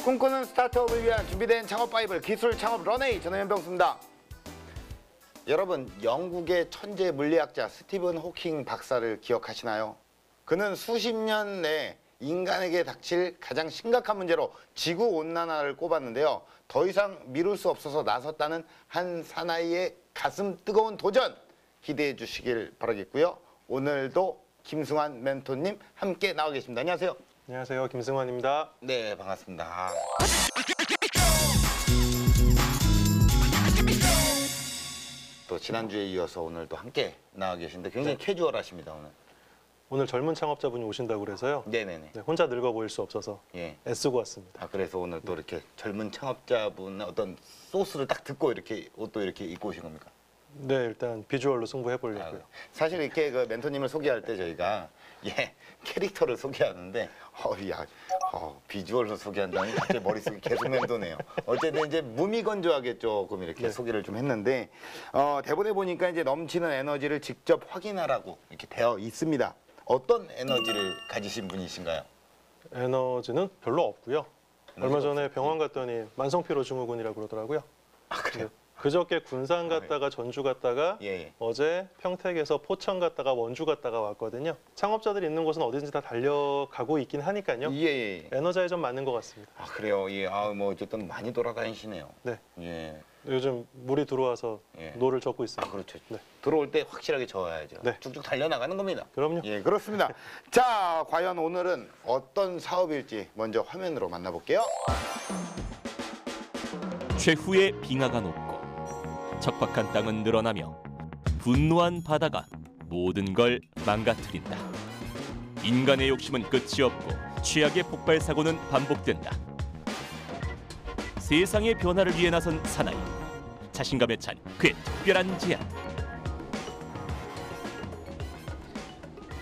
꿈꾸는 스타트업을 위한 준비된 창업 바이블 기술 창업 런웨이, 저는 연병수입니다. 여러분, 영국의 천재 물리학자 스티븐 호킹 박사를 기억하시나요? 그는 수십 년 내 인간에게 닥칠 가장 심각한 문제로 지구온난화를 꼽았는데요. 더 이상 미룰 수 없어서 나섰다는 한 사나이의 가슴 뜨거운 도전 기대해 주시길 바라겠고요. 오늘도 김승환 멘토님 함께 나와 계십니다. 안녕하세요. 안녕하세요. 김승환입니다. 네, 반갑습니다. 또 지난주에 이어서 오늘도 함께 나와 계신데 굉장히 캐주얼하십니다, 오늘. 오늘 젊은 창업자분이 오신다고 그래서요. 네네네. 네, 혼자 늙어 보일 수 없어서 예. 애쓰고 왔습니다. 아, 그래서 오늘 또 이렇게 젊은 창업자분의 어떤 소스를 딱 듣고 이렇게 옷도 이렇게 입고 오신 겁니까? 네, 일단 비주얼로 승부해 보려고요. 사실 이렇게 그 멘토님을 소개할 때 저희가 캐릭터를 소개하는데 비주얼로 소개한다니 갑자기 머릿속에 계속 맴도네요. 어쨌든 이제 무미건조하게 조금 이렇게 소개를 좀 했는데 대본에 보니까 이제 넘치는 에너지를 직접 확인하라고 이렇게 되어 있습니다. 어떤 에너지를 가지신 분이신가요? 에너지는 별로 없고요. 얼마 전에 병원 갔더니 만성피로 증후군이라고 그러더라고요. 아, 그래요? 그저께 군산 갔다가 전주 갔다가 어제 평택에서 포천 갔다가 원주 갔다가 왔거든요. 창업자들이 있는 곳은 어디든지 다 달려가고 있긴 하니까요. 예. 에너지에 좀 맞는 것 같습니다. 아, 그래요? 예. 뭐 어쨌든 많이 돌아다니시네요. 네. 예. 요즘 물이 들어와서 노를 젓고 있습니다. 아, 그렇죠. 네. 들어올 때 확실하게 저어야죠. 네. 쭉쭉 달려나가는 겁니다. 그럼요. 예, 그렇습니다. 자, 과연 오늘은 어떤 사업일지 먼저 화면으로 만나볼게요. 최후의 빙하가 높고 척박한 땅은 늘어나며 분노한 바다가 모든 걸 망가뜨린다. 인간의 욕심은 끝이 없고 최악의 폭발 사고는 반복된다. 세상의 변화를 위해 나선 사나이, 자신감에 찬 그의 특별한 제안.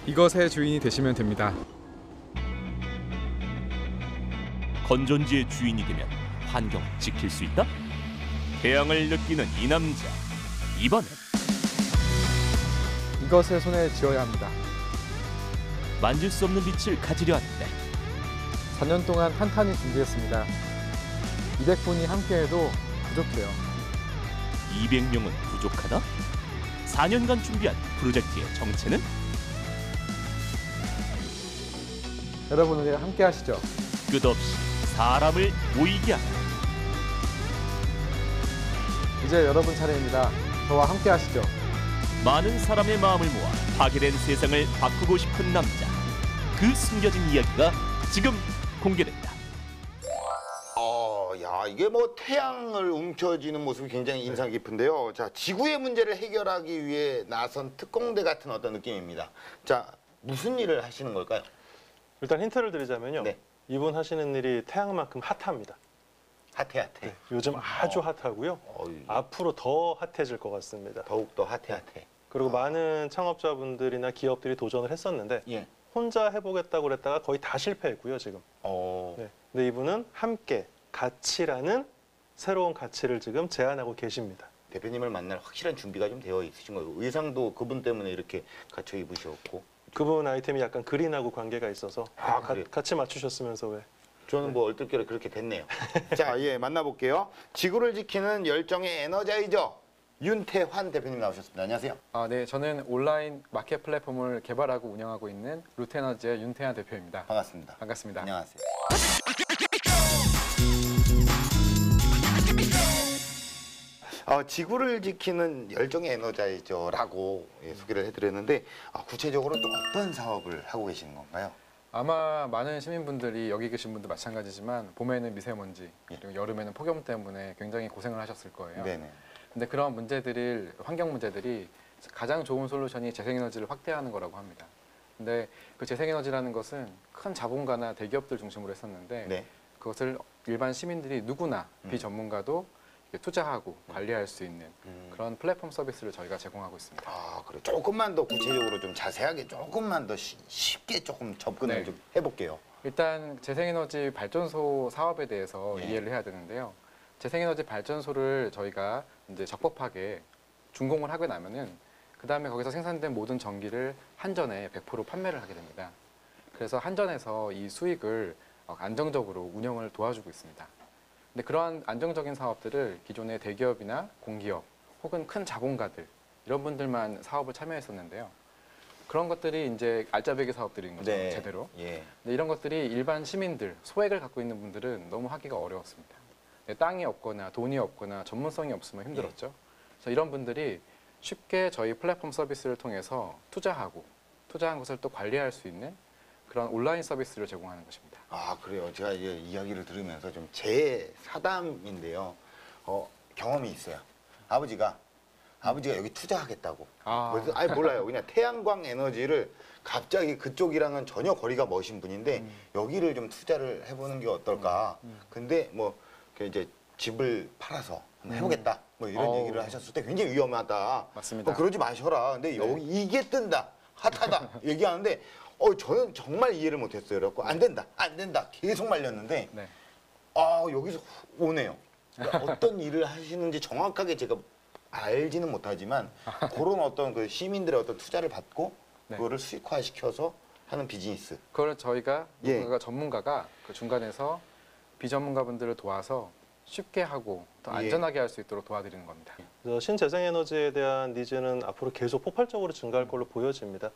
이것의 주인이 되시면 됩니다. 건전지의 주인이 되면 환경을 지킬 수 있다? 태양을 느끼는 이 남자, 이번엔 이것을 손에 쥐어야 합니다. 만질 수 없는 빛을 가지려 하는데 4년 동안 한탄히 준비했습니다. 200분이 함께해도 부족해요. 200명은 부족하다? 4년간 준비한 프로젝트의 정체는? 여러분 우리 함께 하시죠. 끝없이 사람을 모이게 한다. 이제 여러분 차례입니다. 저와 함께 하시죠. 많은 사람의 마음을 모아 파괴된 세상을 바꾸고 싶은 남자. 그 숨겨진 이야기가 지금 공개된다. 이게 뭐 태양을 움켜쥐는 모습이 굉장히 인상 깊은데요. 자, 지구의 문제를 해결하기 위해 나선 특공대 같은 어떤 느낌입니다. 자, 무슨 일을 하시는 걸까요? 일단 힌트를 드리자면요. 네. 이분 하시는 일이 태양만큼 핫합니다. 핫해. 네, 요즘 아주 핫하고요. 앞으로 더 핫해질 것 같습니다. 더욱더 핫해. 그리고 많은 창업자분들이나 기업들이 도전을 했었는데 혼자 해보겠다고 그랬다가 거의 다 실패했고요, 지금. 네. 근데 이분은 함께 가치라는 새로운 가치를 지금 제안하고 계십니다. 대표님을 만날 확실한 준비가 좀 되어 있으신 거예요. 의상도 그분 때문에 이렇게 갖춰 입으셨고. 그분 아이템이 약간 그린하고 관계가 있어서 같이 맞추셨으면서 왜? 저는 뭐 얼떨결에 그렇게 됐네요. 자, 만나볼게요. 지구를 지키는 열정의 에너자이저 윤태환 대표님 나오셨습니다. 안녕하세요. 네, 저는 온라인 마켓 플랫폼을 개발하고 운영하고 있는 루테너지의 윤태환 대표입니다. 반갑습니다. 반갑습니다. 안녕하세요. 지구를 지키는 열정의 에너자이저라고 소개를 해드렸는데 구체적으로 또 어떤 사업을 하고 계시는 건가요? 아마 많은 시민분들이 여기 계신 분도 마찬가지지만 봄에는 미세먼지 그리고 여름에는 폭염 때문에 굉장히 고생을 하셨을 거예요. 네네. 근데 그런 문제들을 환경 문제들이 가장 좋은 솔루션이 재생에너지를 확대하는 거라고 합니다. 근데 그 재생에너지라는 것은 큰 자본가나 대기업들 중심으로 했었는데 그것을 일반 시민들이 누구나 비전문가도 투자하고 관리할 수 있는 그런 플랫폼 서비스를 저희가 제공하고 있습니다. 그래. 조금만 더 구체적으로 좀 자세하게 조금만 더 쉽게 조금 접근을 좀 해볼게요. 일단 재생에너지 발전소 사업에 대해서 이해를 해야 되는데요. 재생에너지 발전소를 저희가 이제 적법하게 준공을 하고 나면은 그 다음에 거기서 생산된 모든 전기를 한전에 100% 판매를 하게 됩니다. 그래서 한전에서 이 수익을 안정적으로 운영을 도와주고 있습니다. 근데 그러한 안정적인 사업들을 기존의 대기업이나 공기업 혹은 큰 자본가들 이런 분들만 사업을 참여했었는데요. 그런 것들이 이제 알짜배기 사업들인 거죠, 네. 제대로. 예. 근데 이런 것들이 일반 시민들, 소액을 갖고 있는 분들은 너무 하기가 어려웠습니다. 땅이 없거나 돈이 없거나 전문성이 없으면 힘들었죠. 그래서 이런 분들이 쉽게 저희 플랫폼 서비스를 통해서 투자한 것을 또 관리할 수 있는 그런 온라인 서비스를 제공하는 것입니다. 아, 그래요. 제가 이제 이야기를 들으면서 좀 제 사담인데요. 경험이 있어요. 아버지가 여기 투자하겠다고. 그래서 아니 몰라요. 그냥 태양광 에너지를 갑자기 그쪽이랑은 전혀 거리가 먼 분인데 여기를 좀 투자를 해보는 게 어떨까. 근데 뭐 이제 집을 팔아서 한번 해보겠다. 뭐 이런 얘기를 하셨을 때 굉장히 위험하다. 맞습니다. 그러지 마셔라. 근데 여기 이게 뜬다. 핫하다. 얘기하는데 저는 정말 이해를 못했어요. 그래갖고 안 된다. 계속 말렸는데 네. 여기서 오네요. 그러니까 어떤 일을 하시는지 정확하게 제가 알지는 못하지만 그런 어떤 그 시민들의 어떤 투자를 받고 네. 그거를 수익화시켜서 하는 비즈니스. 그걸 저희가 예. 전문가가 그 중간에서 비전문가분들을 도와서 쉽게 하고 더 안전하게 할 수 있도록 도와드리는 겁니다. 그래서 신재생에너지에 대한 니즈는 앞으로 계속 폭발적으로 증가할 걸로 보여집니다.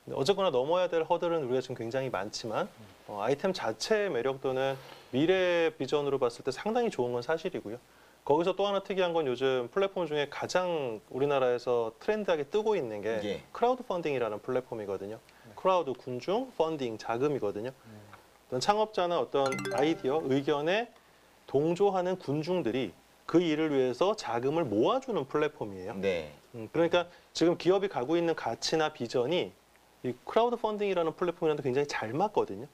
근데 어쨌거나 넘어야 될 허들은 우리가 지금 굉장히 많지만 아이템 자체의 매력도는 미래 비전으로 봤을 때 상당히 좋은 건 사실이고요. 거기서 또 하나 특이한 건 요즘 플랫폼 중에 가장 우리나라에서 트렌드하게 뜨고 있는 게 크라우드 펀딩이라는 플랫폼이거든요. 크라우드 군중, 펀딩, 자금이거든요. 어떤 창업자나 어떤 아이디어, 의견에 동조하는 군중들이 그 일을 위해서 자금을 모아주는 플랫폼이에요. 네. 그러니까 지금 기업이 가고 있는 가치나 비전이 이 크라우드 펀딩이라는 플랫폼이랑도 굉장히 잘 맞거든요.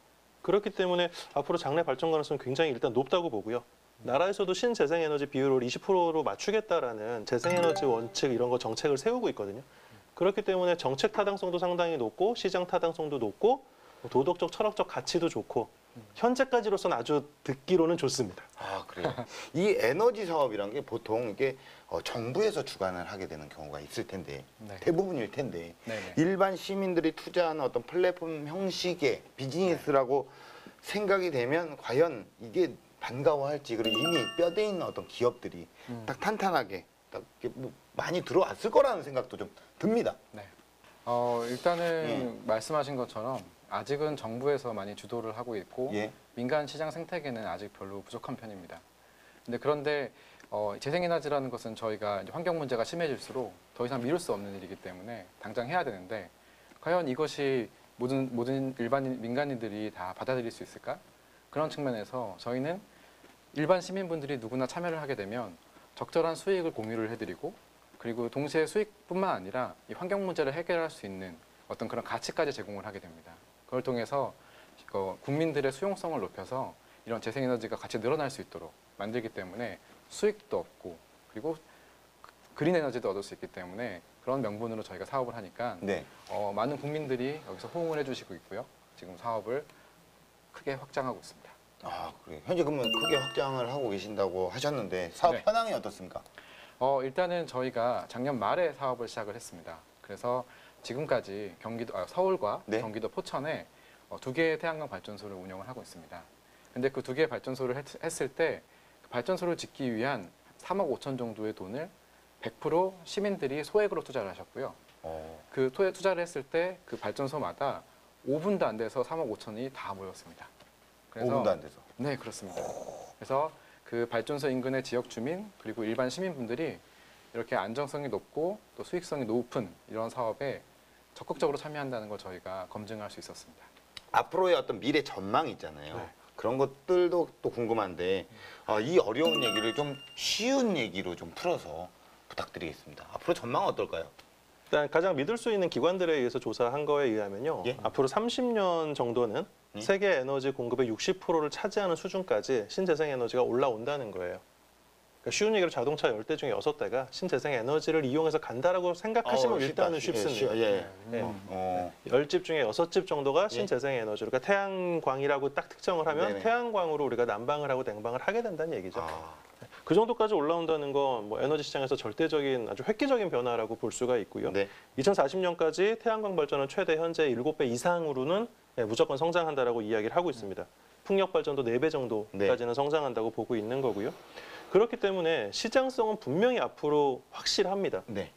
그렇기 때문에 앞으로 장래 발전 가능성은 굉장히 일단 높다고 보고요. 나라에서도 신재생에너지 비율을 20%로 맞추겠다라는 재생에너지 원칙 이런 거 정책을 세우고 있거든요. 그렇기 때문에 정책 타당성도 상당히 높고 시장 타당성도 높고 도덕적, 철학적 가치도 좋고 현재까지로서는 아주 듣기로는 좋습니다. 아, 그래요. 이 에너지 사업이란 게 보통 이게 정부에서 주관을 하게 되는 경우가 있을 텐데 네. 대부분일 텐데 네네. 일반 시민들이 투자하는 어떤 플랫폼 형식의 비즈니스라고 생각이 되면 과연 이게 반가워할지 그리고 이미 뼈대 있는 어떤 기업들이 딱 탄탄하게 딱 이렇게 뭐 많이 들어왔을 거라는 생각도 좀 듭니다. 네. 일단은 말씀하신 것처럼 아직은 정부에서 많이 주도를 하고 있고 민간 시장 생태계는 아직 별로 부족한 편입니다. 그런데 재생에너지라는 것은 저희가 이제 환경 문제가 심해질수록 더 이상 미룰 수 없는 일이기 때문에 당장 해야 되는데 과연 이것이 모든 일반인 민간인들이 다 받아들일 수 있을까? 그런 측면에서 저희는 일반 시민분들이 누구나 참여를 하게 되면 적절한 수익을 공유를 해드리고 그리고 동시에 수익뿐만 아니라 이 환경 문제를 해결할 수 있는 어떤 그런 가치까지 제공을 하게 됩니다. 그걸 통해서 국민들의 수용성을 높여서 이런 재생에너지가 같이 늘어날 수 있도록 만들기 때문에 수익도 얻고 그리고 그린 에너지도 얻을 수 있기 때문에 그런 명분으로 저희가 사업을 하니까 많은 국민들이 여기서 호응을 해주시고 있고요. 지금 사업을 크게 확장하고 있습니다. 아, 그래요. 현재 그러면 크게 확장을 하고 계신다고 하셨는데 사업 현황이 어떻습니까? 일단은 저희가 작년 말에 사업을 시작을 했습니다. 그래서 지금까지 서울과 경기도 포천에 2개의 태양광 발전소를 운영을 하고 있습니다. 근데 그 2개의 발전소를 했을 때 그 발전소를 짓기 위한 3억 5천 정도의 돈을 100% 시민들이 소액으로 투자를 하셨고요. 그 투자를 했을 때 그 발전소마다 5분도 안 돼서 3억 5천이 다 모였습니다. 그래서 5분도 안 돼서? 네, 그렇습니다. 그래서 그 발전소 인근의 지역 주민 그리고 일반 시민분들이 이렇게 안정성이 높고 또 수익성이 높은 이런 사업에 적극적으로 참여한다는 걸 저희가 검증할 수 있었습니다. 앞으로의 어떤 미래 전망이 있잖아요. 그런 것들도 또 궁금한데 이 어려운 얘기를 좀 쉬운 얘기로 좀 풀어서 부탁드리겠습니다. 앞으로 전망은 어떨까요? 일단 가장 믿을 수 있는 기관들에 의해서 조사한 거에 의하면요. 앞으로 30년 정도는 세계 에너지 공급의 60%를 차지하는 수준까지 신재생에너지가 올라온다는 거예요. 그러니까 쉬운 얘기로 자동차 10대 중에 6대가 신재생에너지를 이용해서 간다라고 생각하시면 일단은 쉽습니다. 10집 중에 6집 정도가 신재생에너지로 그러니까 태양광이라고 딱 특정을 하면 태양광으로 우리가 난방을 하고 냉방을 하게 된다는 얘기죠. 그 정도까지 올라온다는 건 뭐 에너지 시장에서 절대적인 아주 획기적인 변화라고 볼 수가 있고요. 네. 2040년까지 태양광 발전은 최대 현재 7배 이상으로는 무조건 성장한다라고 이야기를 하고 있습니다. 풍력 발전도 4배 정도까지는 네. 성장한다고 보고 있는 거고요. 그렇기 때문에 시장성은 분명히 앞으로 확실합니다. 네.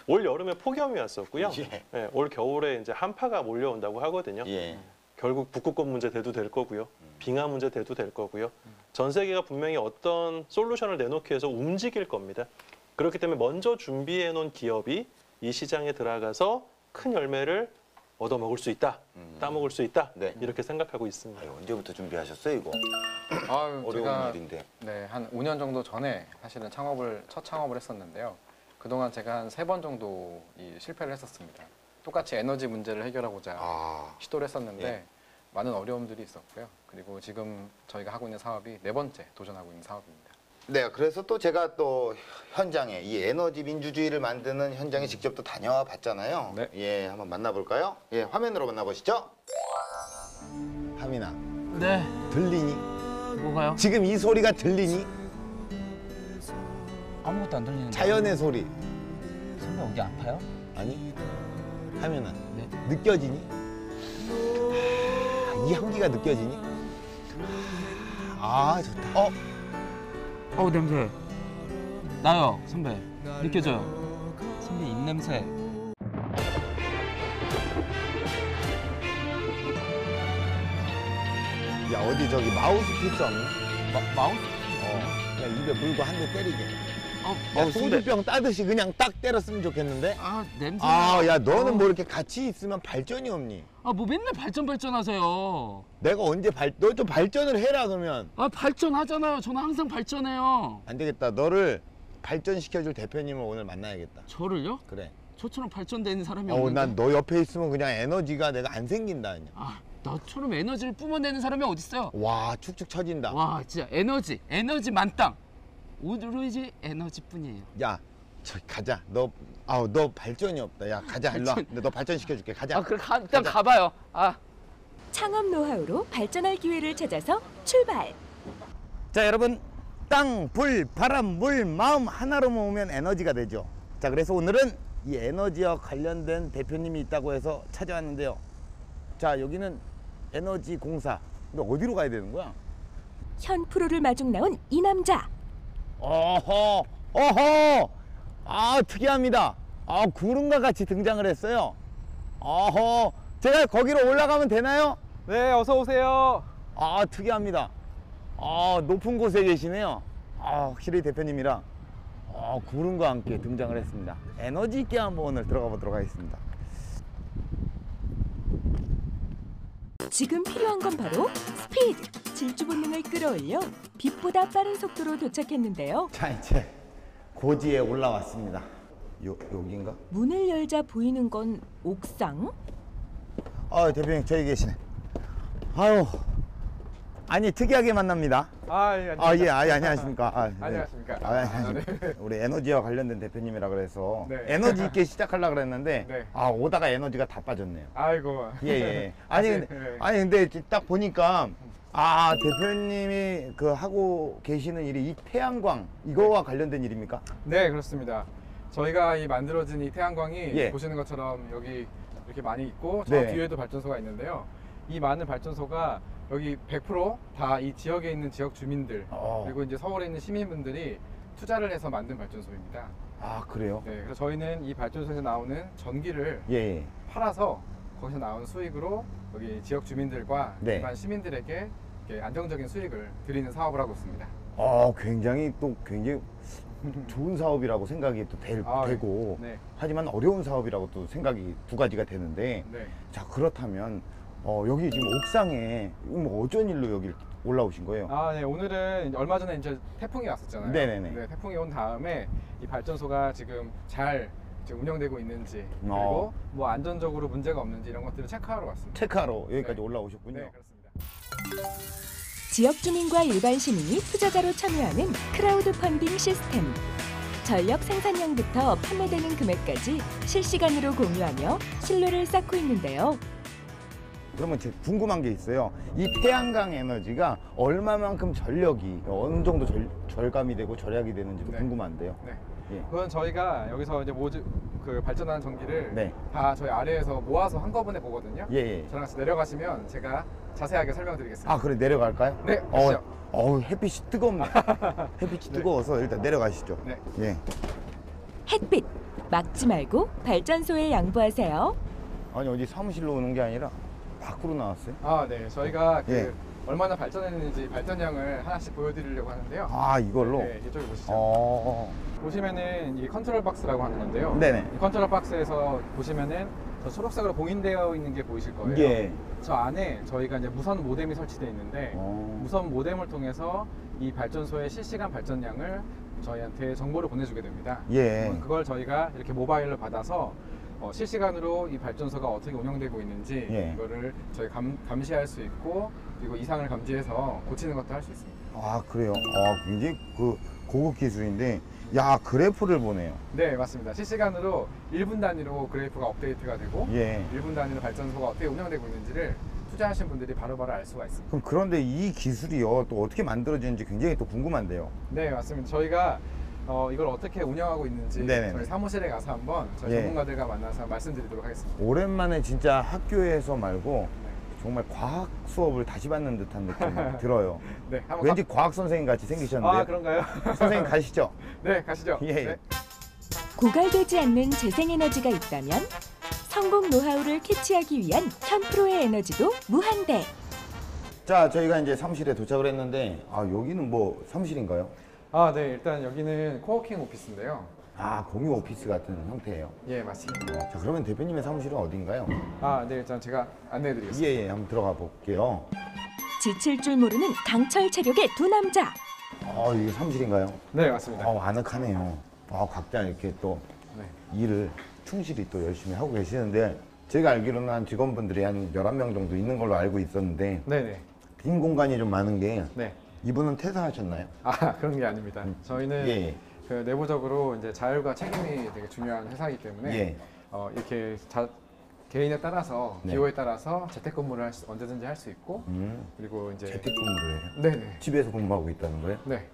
올 여름에 폭염이 왔었고요. 예. 네, 올 겨울에 이제 한파가 몰려온다고 하거든요. 예. 결국 북극곰 문제 대도 될 거고요. 빙하 문제 대도 될 거고요. 전 세계가 분명히 어떤 솔루션을 내놓기 위해서 움직일 겁니다. 그렇기 때문에 먼저 준비해 놓은 기업이 이 시장에 들어가서 큰 열매를 얻어먹을 수 있다. 따먹을 수 있다. 네. 이렇게 생각하고 있습니다. 아유, 언제부터 준비하셨어요, 이거? 아유, 어려운 제가 일인데. 네, 한 5년 정도 전에 사실은 첫 창업을 했었는데요. 그동안 제가 한 3번 정도 실패를 했었습니다. 똑같이 에너지 문제를 해결하고자 아, 시도를 했었는데 예. 많은 어려움들이 있었고요. 그리고 지금 저희가 하고 있는 사업이 4번째 도전하고 있는 사업입니다. 네, 그래서 또 제가 또 현장에 이 에너지 민주주의를 만드는 현장에 직접 또 다녀와 봤잖아요. 네. 예, 한번 만나볼까요? 예, 화면으로 만나보시죠. 하민아, 네, 들리니? 뭐가요? 지금 이 소리가 들리니? 아무것도 안 들리는데. 자연의 소리. 선배 어디 아파요? 아니, 하민아, 네. 느껴지니? 이 향기가 느껴지니? 아, 좋다. 냄새. 나요, 선배. 느껴져요. 선배 입냄새. 야, 어디 저기 마우스피스 없니? 마우스? 그냥 입에 물고 한 대 때리게. 야, 야, 소주병 따듯이 그냥 딱 때렸으면 좋겠는데? 냄새. 야, 너는 뭐 이렇게 같이 있으면 발전이 없니? 뭐 맨날 발전하세요. 내가 언제 너 좀 발전을 해라, 그러면. 발전하잖아요. 저는 항상 발전해요. 안 되겠다. 너를 발전시켜줄 대표님을 오늘 만나야겠다. 저를요? 그래. 저처럼 발전되는 사람이 없는데. 난 너 옆에 있으면 그냥 에너지가 내가 안 생긴다, 그냥. 나처럼 에너지를 뿜어내는 사람이 어딨어요? 와, 축축 처진다. 와, 진짜 에너지 만땅. 오로지 에너지뿐이에요. 야, 저기 가자. 너 발전이 없다. 야, 가자. 일로 와. 너 발전시켜줄게. 가자. 그래, 일단 가봐요. 창업 노하우로 발전할 기회를 찾아서 출발. 자, 여러분, 땅, 불, 바람, 물, 마음 하나로 모으면 에너지가 되죠. 자, 그래서 오늘은 이 에너지와 관련된 대표님이 있다고 해서 찾아왔는데요. 자, 여기는 에너지 공사. 근데 어디로 가야 되는 거야? 현 프로를 마중 나온 이 남자. 어허, 특이합니다. 구름과 같이 등장을 했어요. 제가 거기로 올라가면 되나요? 네, 어서 오세요. 특이합니다. 높은 곳에 계시네요. 확실히 대표님이랑 구름과 함께 등장을 했습니다. 에너지 있게 한번 오늘 들어가 보도록 하겠습니다. 지금 필요한 건 바로 스피드. 질주 본능을 끌어올려 빛보다 빠른 속도로 도착했는데요. 자, 이제 고지에 올라왔습니다. 여긴가? 문을 열자 보이는 건 옥상? 대표님 저기 계시네. 아니 특이하게 만납니다. 예, 안녕하십니까. 안녕하십니까. 네. 우리 에너지와 관련된 대표님이라 그래서 네. 에너지 있게 시작하려고 그랬는데 네. 오다가 에너지가 다 빠졌네요. 아이고. 예. 아니 근데 딱 보니까 대표님이 하고 계시는 일이 이 태양광 이거와 관련된 일입니까? 네, 그렇습니다. 저희가 이 만들어진 이 태양광이 예. 보시는 것처럼 여기 이렇게 많이 있고 저 네. 뒤에도 발전소가 있는데요. 이 많은 발전소가 여기 100% 다 이 지역에 있는 지역 주민들 그리고 이제 서울에 있는 시민분들이 투자를 해서 만든 발전소입니다. 그래요? 네, 그래서 저희는 이 발전소에서 나오는 전기를 예. 팔아서 거기서 나온 수익으로 여기 지역 주민들과 네. 일반 시민들에게 이렇게 안정적인 수익을 드리는 사업을 하고 있습니다. 굉장히 좋은 사업이라고 생각이 또 되고 네. 하지만 어려운 사업이라고 또 생각이 두 가지가 되는데 네. 자 그렇다면 여기 지금 옥상에 어쩐 일로 여기 올라오신 거예요? 네. 오늘은 얼마 전에 이제 태풍이 왔었잖아요. 네네네. 네, 태풍이 온 다음에 이 발전소가 지금 잘 운영되고 있는지 그리고 뭐 안전적으로 문제가 없는지 이런 것들을 체크하러 왔습니다. 체크하러 여기까지 네. 올라오셨군요. 네, 그렇습니다. 지역 주민과 일반 시민이 투자자로 참여하는 크라우드 펀딩 시스템. 전력 생산량부터 판매되는 금액까지 실시간으로 공유하며 신뢰를 쌓고 있는데요. 그러면 제가 궁금한 게 있어요. 이 태양광 에너지가 얼마만큼 전력이 어느 정도 절감이 되고 절약이 되는지도 네. 궁금한데요. 네. 예. 그건 저희가 여기서 이제 그 발전하는 전기를 네. 다 저희 아래에서 모아서 한꺼번에 보거든요. 예, 예. 저랑 같이 내려가시면 제가 자세하게 설명드리겠습니다. 아, 그래 내려갈까요? 네, 가시죠. 햇빛이 뜨겁네. 햇빛이 뜨거워서 일단 내려가시죠. 네. 예. 햇빛 막지 말고 발전소에 양보하세요. 아니 어디 사무실로 오는 게 아니라 밖으로 나왔어요? 아, 네. 저희가 예. 얼마나 발전했는지 발전량을 하나씩 보여드리려고 하는데요. 아, 이걸로? 네, 이쪽에 보시죠. 보시면은 이 컨트롤 박스라고 하는 건데요. 네네. 이 컨트롤 박스에서 보시면은 저 초록색으로 봉인되어 있는 게 보이실 거예요. 예. 저 안에 저희가 이제 무선 모뎀이 설치되어 있는데 무선 모뎀을 통해서 이 발전소의 실시간 발전량을 저희한테 정보를 보내주게 됩니다. 예. 그걸 저희가 이렇게 모바일로 받아서 실시간으로 이 발전소가 어떻게 운영되고 있는지 예. 이거를 저희 감시할 수 있고 그리고 이상을 감지해서 고치는 것도 할 수 있습니다. 아, 그래요? 굉장히 고급 기술인데, 야, 그래프를 보네요. 네, 맞습니다. 실시간으로 1분 단위로 그래프가 업데이트가 되고 예. 1분 단위로 발전소가 어떻게 운영되고 있는지를 투자하신 분들이 바로바로 알 수가 있습니다. 그럼 그런데 이 기술이요, 또 어떻게 만들어지는지 굉장히 또 궁금한데요. 네, 맞습니다. 저희가 이걸 어떻게 운영하고 있는지 네네네. 저희 사무실에 가서 한번 저희 예. 전문가들과 만나서 말씀드리도록 하겠습니다. 오랜만에 진짜 학교에서 말고 정말 과학 수업을 다시 받는 듯한 느낌이 들어요. 네, 한번 왠지 과학 선생님 같이 생기셨는데. 아, 그런가요? 선생님 가시죠. 네, 가시죠. 예. 네. 고갈되지 않는 재생에너지가 있다면 성공 노하우를 캐치하기 위한 현프로의 에너지도 무한대. 자, 저희가 이제 사무실에 도착을 했는데, 여기는 뭐 사무실인가요? 아, 네, 일단 여기는 코워킹 오피스인데요. 공유 오피스 같은 형태예요. 예, 맞습니다. 자, 그러면 대표님의 사무실은 어딘가요? 아, 네, 일단 제가 안내해드리겠습니다. 예, 한번 들어가 볼게요. 지칠 줄 모르는 강철 체력의 두 남자. 이게 사무실인가요? 네, 맞습니다. 아늑하네요. 각자 이렇게 또 네. 일을 충실히 또 열심히 하고 계시는데, 제가 알기로는 한 직원분들이 한 11명 정도 있는 걸로 알고 있었는데, 네네. 빈 공간이 좀 많은 게, 네. 이분은 퇴사하셨나요? 아, 그런 게 아닙니다. 저희는 예. 그 내부적으로 이제 자율과 책임이 되게 중요한 회사이기 때문에 예. 이렇게 개인에 따라서 네. 기호에 따라서 재택근무를 언제든지 할 수 있고 그리고 이제 재택근무를 해요? 네네. 집에서 근무하고 있다는 거예요? 네.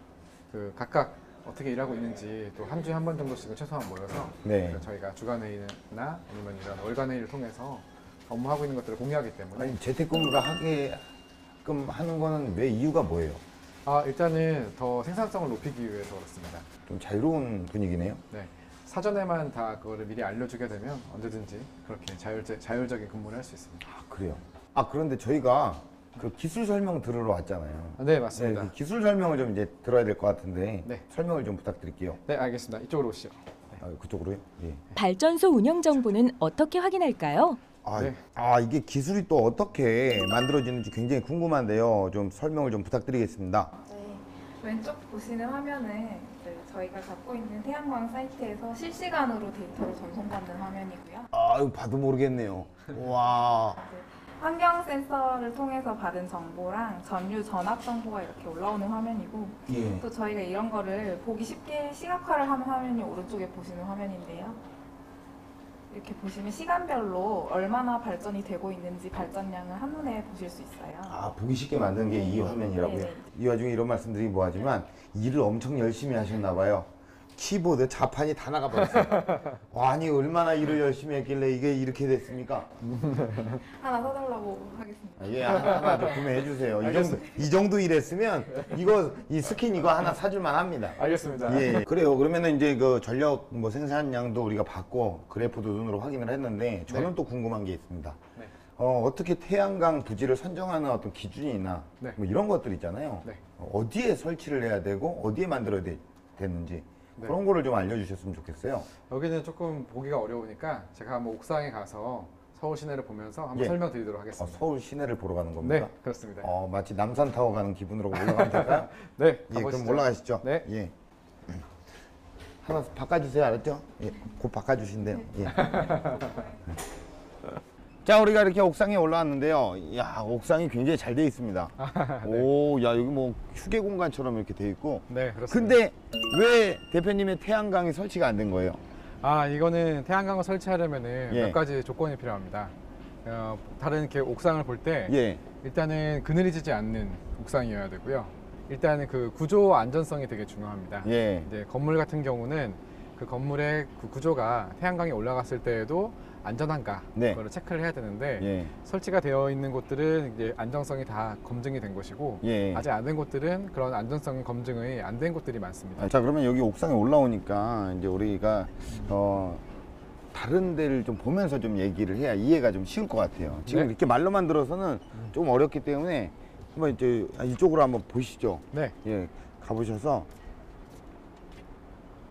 그 각각 어떻게 일하고 있는지 또 한 주에 한 번 정도씩은 최소한 모여서 네. 저희가 주간 회의나 아니면 이런 월간 회의를 통해서 업무하고 있는 것들을 공유하기 때문에 아니, 재택근무를 하게끔 하는 거는 왜 이유가 뭐예요? 일단은 더 생산성을 높이기 위해서 그렇습니다. 좀 자유로운 분위기네요. 네. 사전에만 다 그거를 미리 알려주게 되면 언제든지 그렇게 자율적인 근무를 할 수 있습니다. 그래요. 그런데 저희가 그 기술 설명 들으러 왔잖아요. 네, 맞습니다. 그 기술 설명을 좀 이제 들어야 될 것 같은데, 네. 설명을 좀 부탁드릴게요. 네, 알겠습니다. 이쪽으로 오시죠. 그쪽으로요? 예. 발전소 운영 정보는 어떻게 확인할까요? 네. 이게 기술이 또 어떻게 만들어지는지 굉장히 궁금한데요. 좀 설명을 좀 부탁드리겠습니다. 네, 왼쪽 보시는 화면은 이제 저희가 갖고 있는 태양광 사이트에서 실시간으로 데이터를 전송받는 화면이고요. 이거 봐도 모르겠네요. 와. 이제 환경 센서를 통해서 받은 정보랑 전류 전압 정보가 이렇게 올라오는 화면이고 예. 또 저희가 이런 거를 보기 쉽게 시각화를 하는 화면이 오른쪽에 보시는 화면인데요. 이렇게 보시면 시간별로 얼마나 발전이 되고 있는지 발전량을 한눈에 보실 수 있어요. 보기 쉽게 만든 게 이 화면이라고요? 네네. 이 와중에 이런 말씀드리기 뭐하지만 일을 엄청 열심히 하셨나 봐요. 키보드, 자판이 다 나가버렸어요. 아니, 얼마나 일을 열심히 했길래 이게 이렇게 됐습니까? 하나 사달라고 하겠습니다. 예, 하나 좀 구매해 주세요. 이 정도 일했으면 이 스킨 이거 하나 사줄만 합니다. 알겠습니다. 예, 그래요. 그러면은 이제 그 전력 생산량도 우리가 받고 그래프도 눈으로 확인을 했는데, 저는 네. 또 궁금한 게 있습니다. 네. 어떻게 태양광 부지를 선정하는 어떤 기준이나 네. 뭐 이런 것들 있잖아요. 네. 어디에 설치를 해야 되고 어디에 만들어야 되는지 네. 그런 거를 좀 알려주셨으면 좋겠어요. 여기는 조금 보기가 어려우니까 제가 한번 옥상에 가서 서울 시내를 보면서 한번 예. 설명드리도록 하겠습니다. 서울 시내를 보러 가는 겁니까? 네, 그렇습니다. 마치 남산타워 가는 기분으로 올라가면 될까요? 네, 예, 가보시죠. 그럼 올라가시죠. 네. 예. 하나 바꿔주세요, 알았죠? 예, 곧 바꿔주신대요. 예. 자, 우리가 이렇게 옥상에 올라왔는데요. 야, 옥상이 굉장히 잘 돼 있습니다. 오, 야, 여기 뭐 휴게 공간처럼 이렇게 돼 있고. 네, 그렇습니다. 근데 왜 대표님의 태양광이 설치가 안 된 거예요? 이거는 태양광을 설치하려면은 예. 몇 가지 조건이 필요합니다. 다른 이렇게 옥상을 볼 때 예. 일단은 그늘이 지지 않는 옥상이어야 되고요. 일단은 그 구조 안전성이 되게 중요합니다. 예. 이제 건물 같은 경우는 그 건물의 그 구조가 태양광이 올라갔을 때에도 안전한가 네. 그걸 체크를 해야 되는데 예. 설치가 되어 있는 곳들은 이제 안정성이 다 검증이 된 것이고 예. 아직 안 된 곳들은 그런 안전성 검증이 안 된 곳들이 많습니다. 자, 그러면 여기 옥상에 올라오니까 이제 우리가 다른 데를 좀 보면서 좀 얘기를 해야 이해가 좀 쉬울 것 같아요. 지금 네. 이렇게 말로만 들어서는 좀 어렵기 때문에 한번 이제 이쪽으로 한번 보시죠. 네. 예, 가보셔서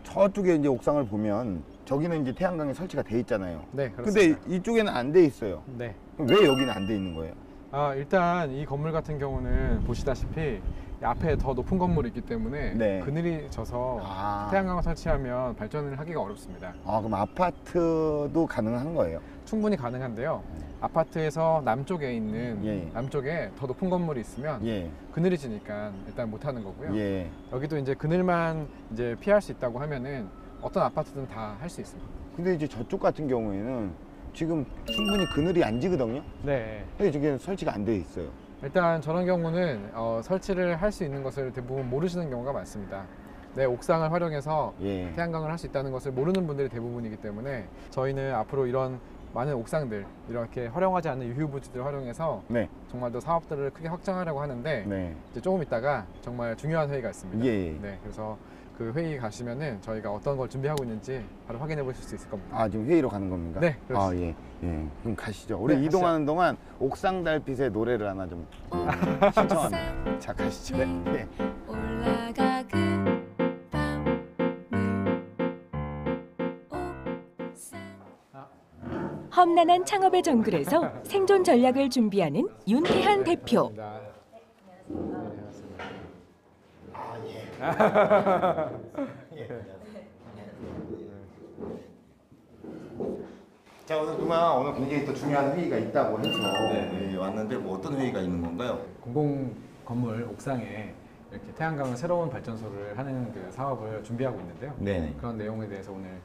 저쪽에 이제 옥상을 보면 저기는 이제 태양광이 설치가 돼 있잖아요. 네, 근데 그렇습니다. 이쪽에는 안 돼 있어요. 네. 그럼 왜 여기는 안 돼 있는 거예요? 일단 이 건물 같은 경우는 보시다시피 이 앞에 더 높은 건물이 있기 때문에 네. 그늘이 져서 태양광을 설치하면 발전을 하기가 어렵습니다. 그럼 아파트도 가능한 거예요? 충분히 가능한데요. 아파트에서 남쪽에 있는 예. 남쪽에 더 높은 건물이 있으면 예. 그늘이 지니까 일단 못 하는 거고요. 예. 여기도 이제 그늘만 이제 피할 수 있다고 하면은 어떤 아파트든 다 할 수 있습니다. 근데 이제 저쪽 같은 경우에는 지금 충분히 그늘이 안 지거든요? 네. 근데 저게 설치가 안 돼 있어요. 일단 저런 경우는 설치를 할 수 있는 것을 대부분 모르시는 경우가 많습니다. 네, 옥상을 활용해서 예. 태양광을 할 수 있다는 것을 모르는 분들이 대부분이기 때문에 저희는 앞으로 이런 많은 옥상들, 이렇게 활용하지 않는 유휴부지들을 활용해서 네. 정말 더 사업들을 크게 확장하려고 하는데 네. 이제 조금 있다가 정말 중요한 회의가 있습니다. 예. 네, 그래서 그 회의 가시면은 저희가 어떤 걸 준비하고 있는지 바로 확인해 보실 수 있을 겁니다. 지금 회의로 가는 겁니까? 네, 그렇습니다. 예. 예. 그럼 가시죠. 우리 네, 이동하는 동안 옥상 달빛의 노래를 하나 좀 신청합니다. 자, 가시죠. 네. 네. 험난한 창업의 정글에서 생존 전략을 준비하는 윤태한 대표. 자, 오늘 굉장히 또 중요한 회의가 있다고 해서 예, 왔는데 뭐 어떤 회의가 있는 건가요? 공공 건물 옥상에 이렇게 태양광 새로운 발전소를 하는 그 사업을 준비하고 있는데요. 네네. 그런 내용에 대해서 오늘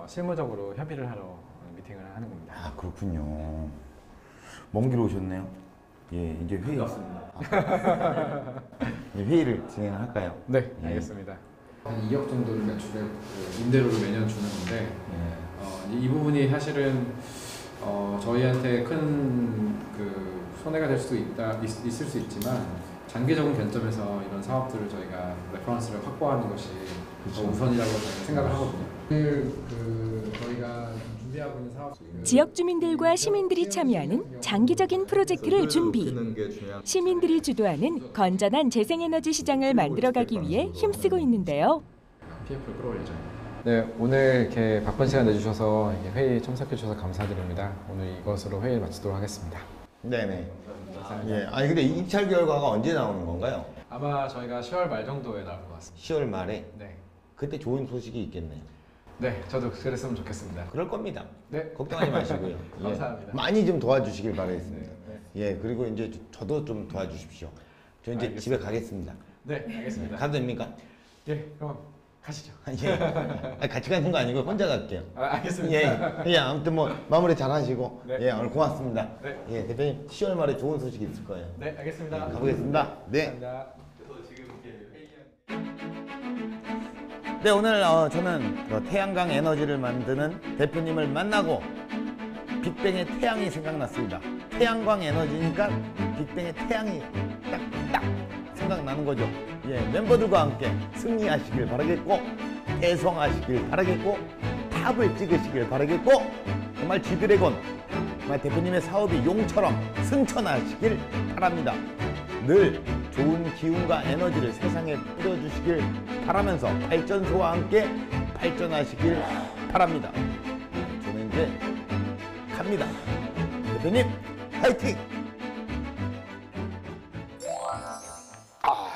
실무적으로 협의를 하러 미팅을 하는 겁니다. 그렇군요. 먼 길 오셨네요. 예, 이제 회의 없습니다. 회의를 진행할까요? 네, 예. 알겠습니다. 한 2억 정도를 매출을 임대료를 매년 주는 건데 이 부분이 사실은 저희한테 큰 그 손해가 될 수도 있을 수 있지만 장기적인 관점에서 이런 사업들을 저희가 레퍼런스를 확보하는 것이 더 우선이라고 저희가 생각을 하거든요. 저희가 준비하고 있는 사업 지역 주민들과 시민들이 참여하는 장기적인 프로젝트를 준비. 시민들이 주도하는 건전한 재생에너지 시장을 만들어가기 위해 힘쓰고 있는데요. PF를 끌어올 예정입니다. 네, 오늘 이렇게 바쁜 시간 내주셔서 회의 참석해 주셔서 감사드립니다. 오늘 이것으로 회의를 마치도록 하겠습니다. 네네. 예. 근데 입찰 결과가 언제 나오는 건가요? 아마 저희가 10월 말 정도에 나올 것 같습니다. 10월 말에? 네. 그때 좋은 소식이 있겠네요. 네, 저도 그랬으면 좋겠습니다. 그럴 겁니다. 네. 걱정하지 마시고요. 감사합니다. 많이 좀 도와주시길 바라겠습니다. 네. 예, 그리고 이제 저도 좀 도와주십시오. 저 이제 알겠습니다. 집에 가겠습니다. 네, 알겠습니다. 가도 됩니까? 예, 그럼 가시죠. 예. 같이 가는 거 아니고 혼자 갈게요. 알겠습니다. 예, 아무튼 뭐 마무리 잘 하시고. 네. 예, 오늘 고맙습니다. 네. 예, 대표님 10월 말에 좋은 소식이 있을 거예요. 네, 알겠습니다. 가보겠습니다. 네. 감사합니다. 네, 오늘 저는 태양광 에너지를 만드는 대표님을 만나고 빅뱅의 태양이 생각났습니다. 태양광 에너지니까 빅뱅의 태양이 딱 생각나는 거죠. 예, 멤버들과 함께 승리하시길 바라겠고 대성하시길 바라겠고 탑을 찍으시길 바라겠고 정말 G드래곤 정말 대표님의 사업이 용처럼 승천하시길 바랍니다. 늘 좋은 기운과 에너지를 세상에 뿌려주시길 바라면서 발전소와 함께 발전하시길 바랍니다. 저는 이제 갑니다. 대표님 화이팅!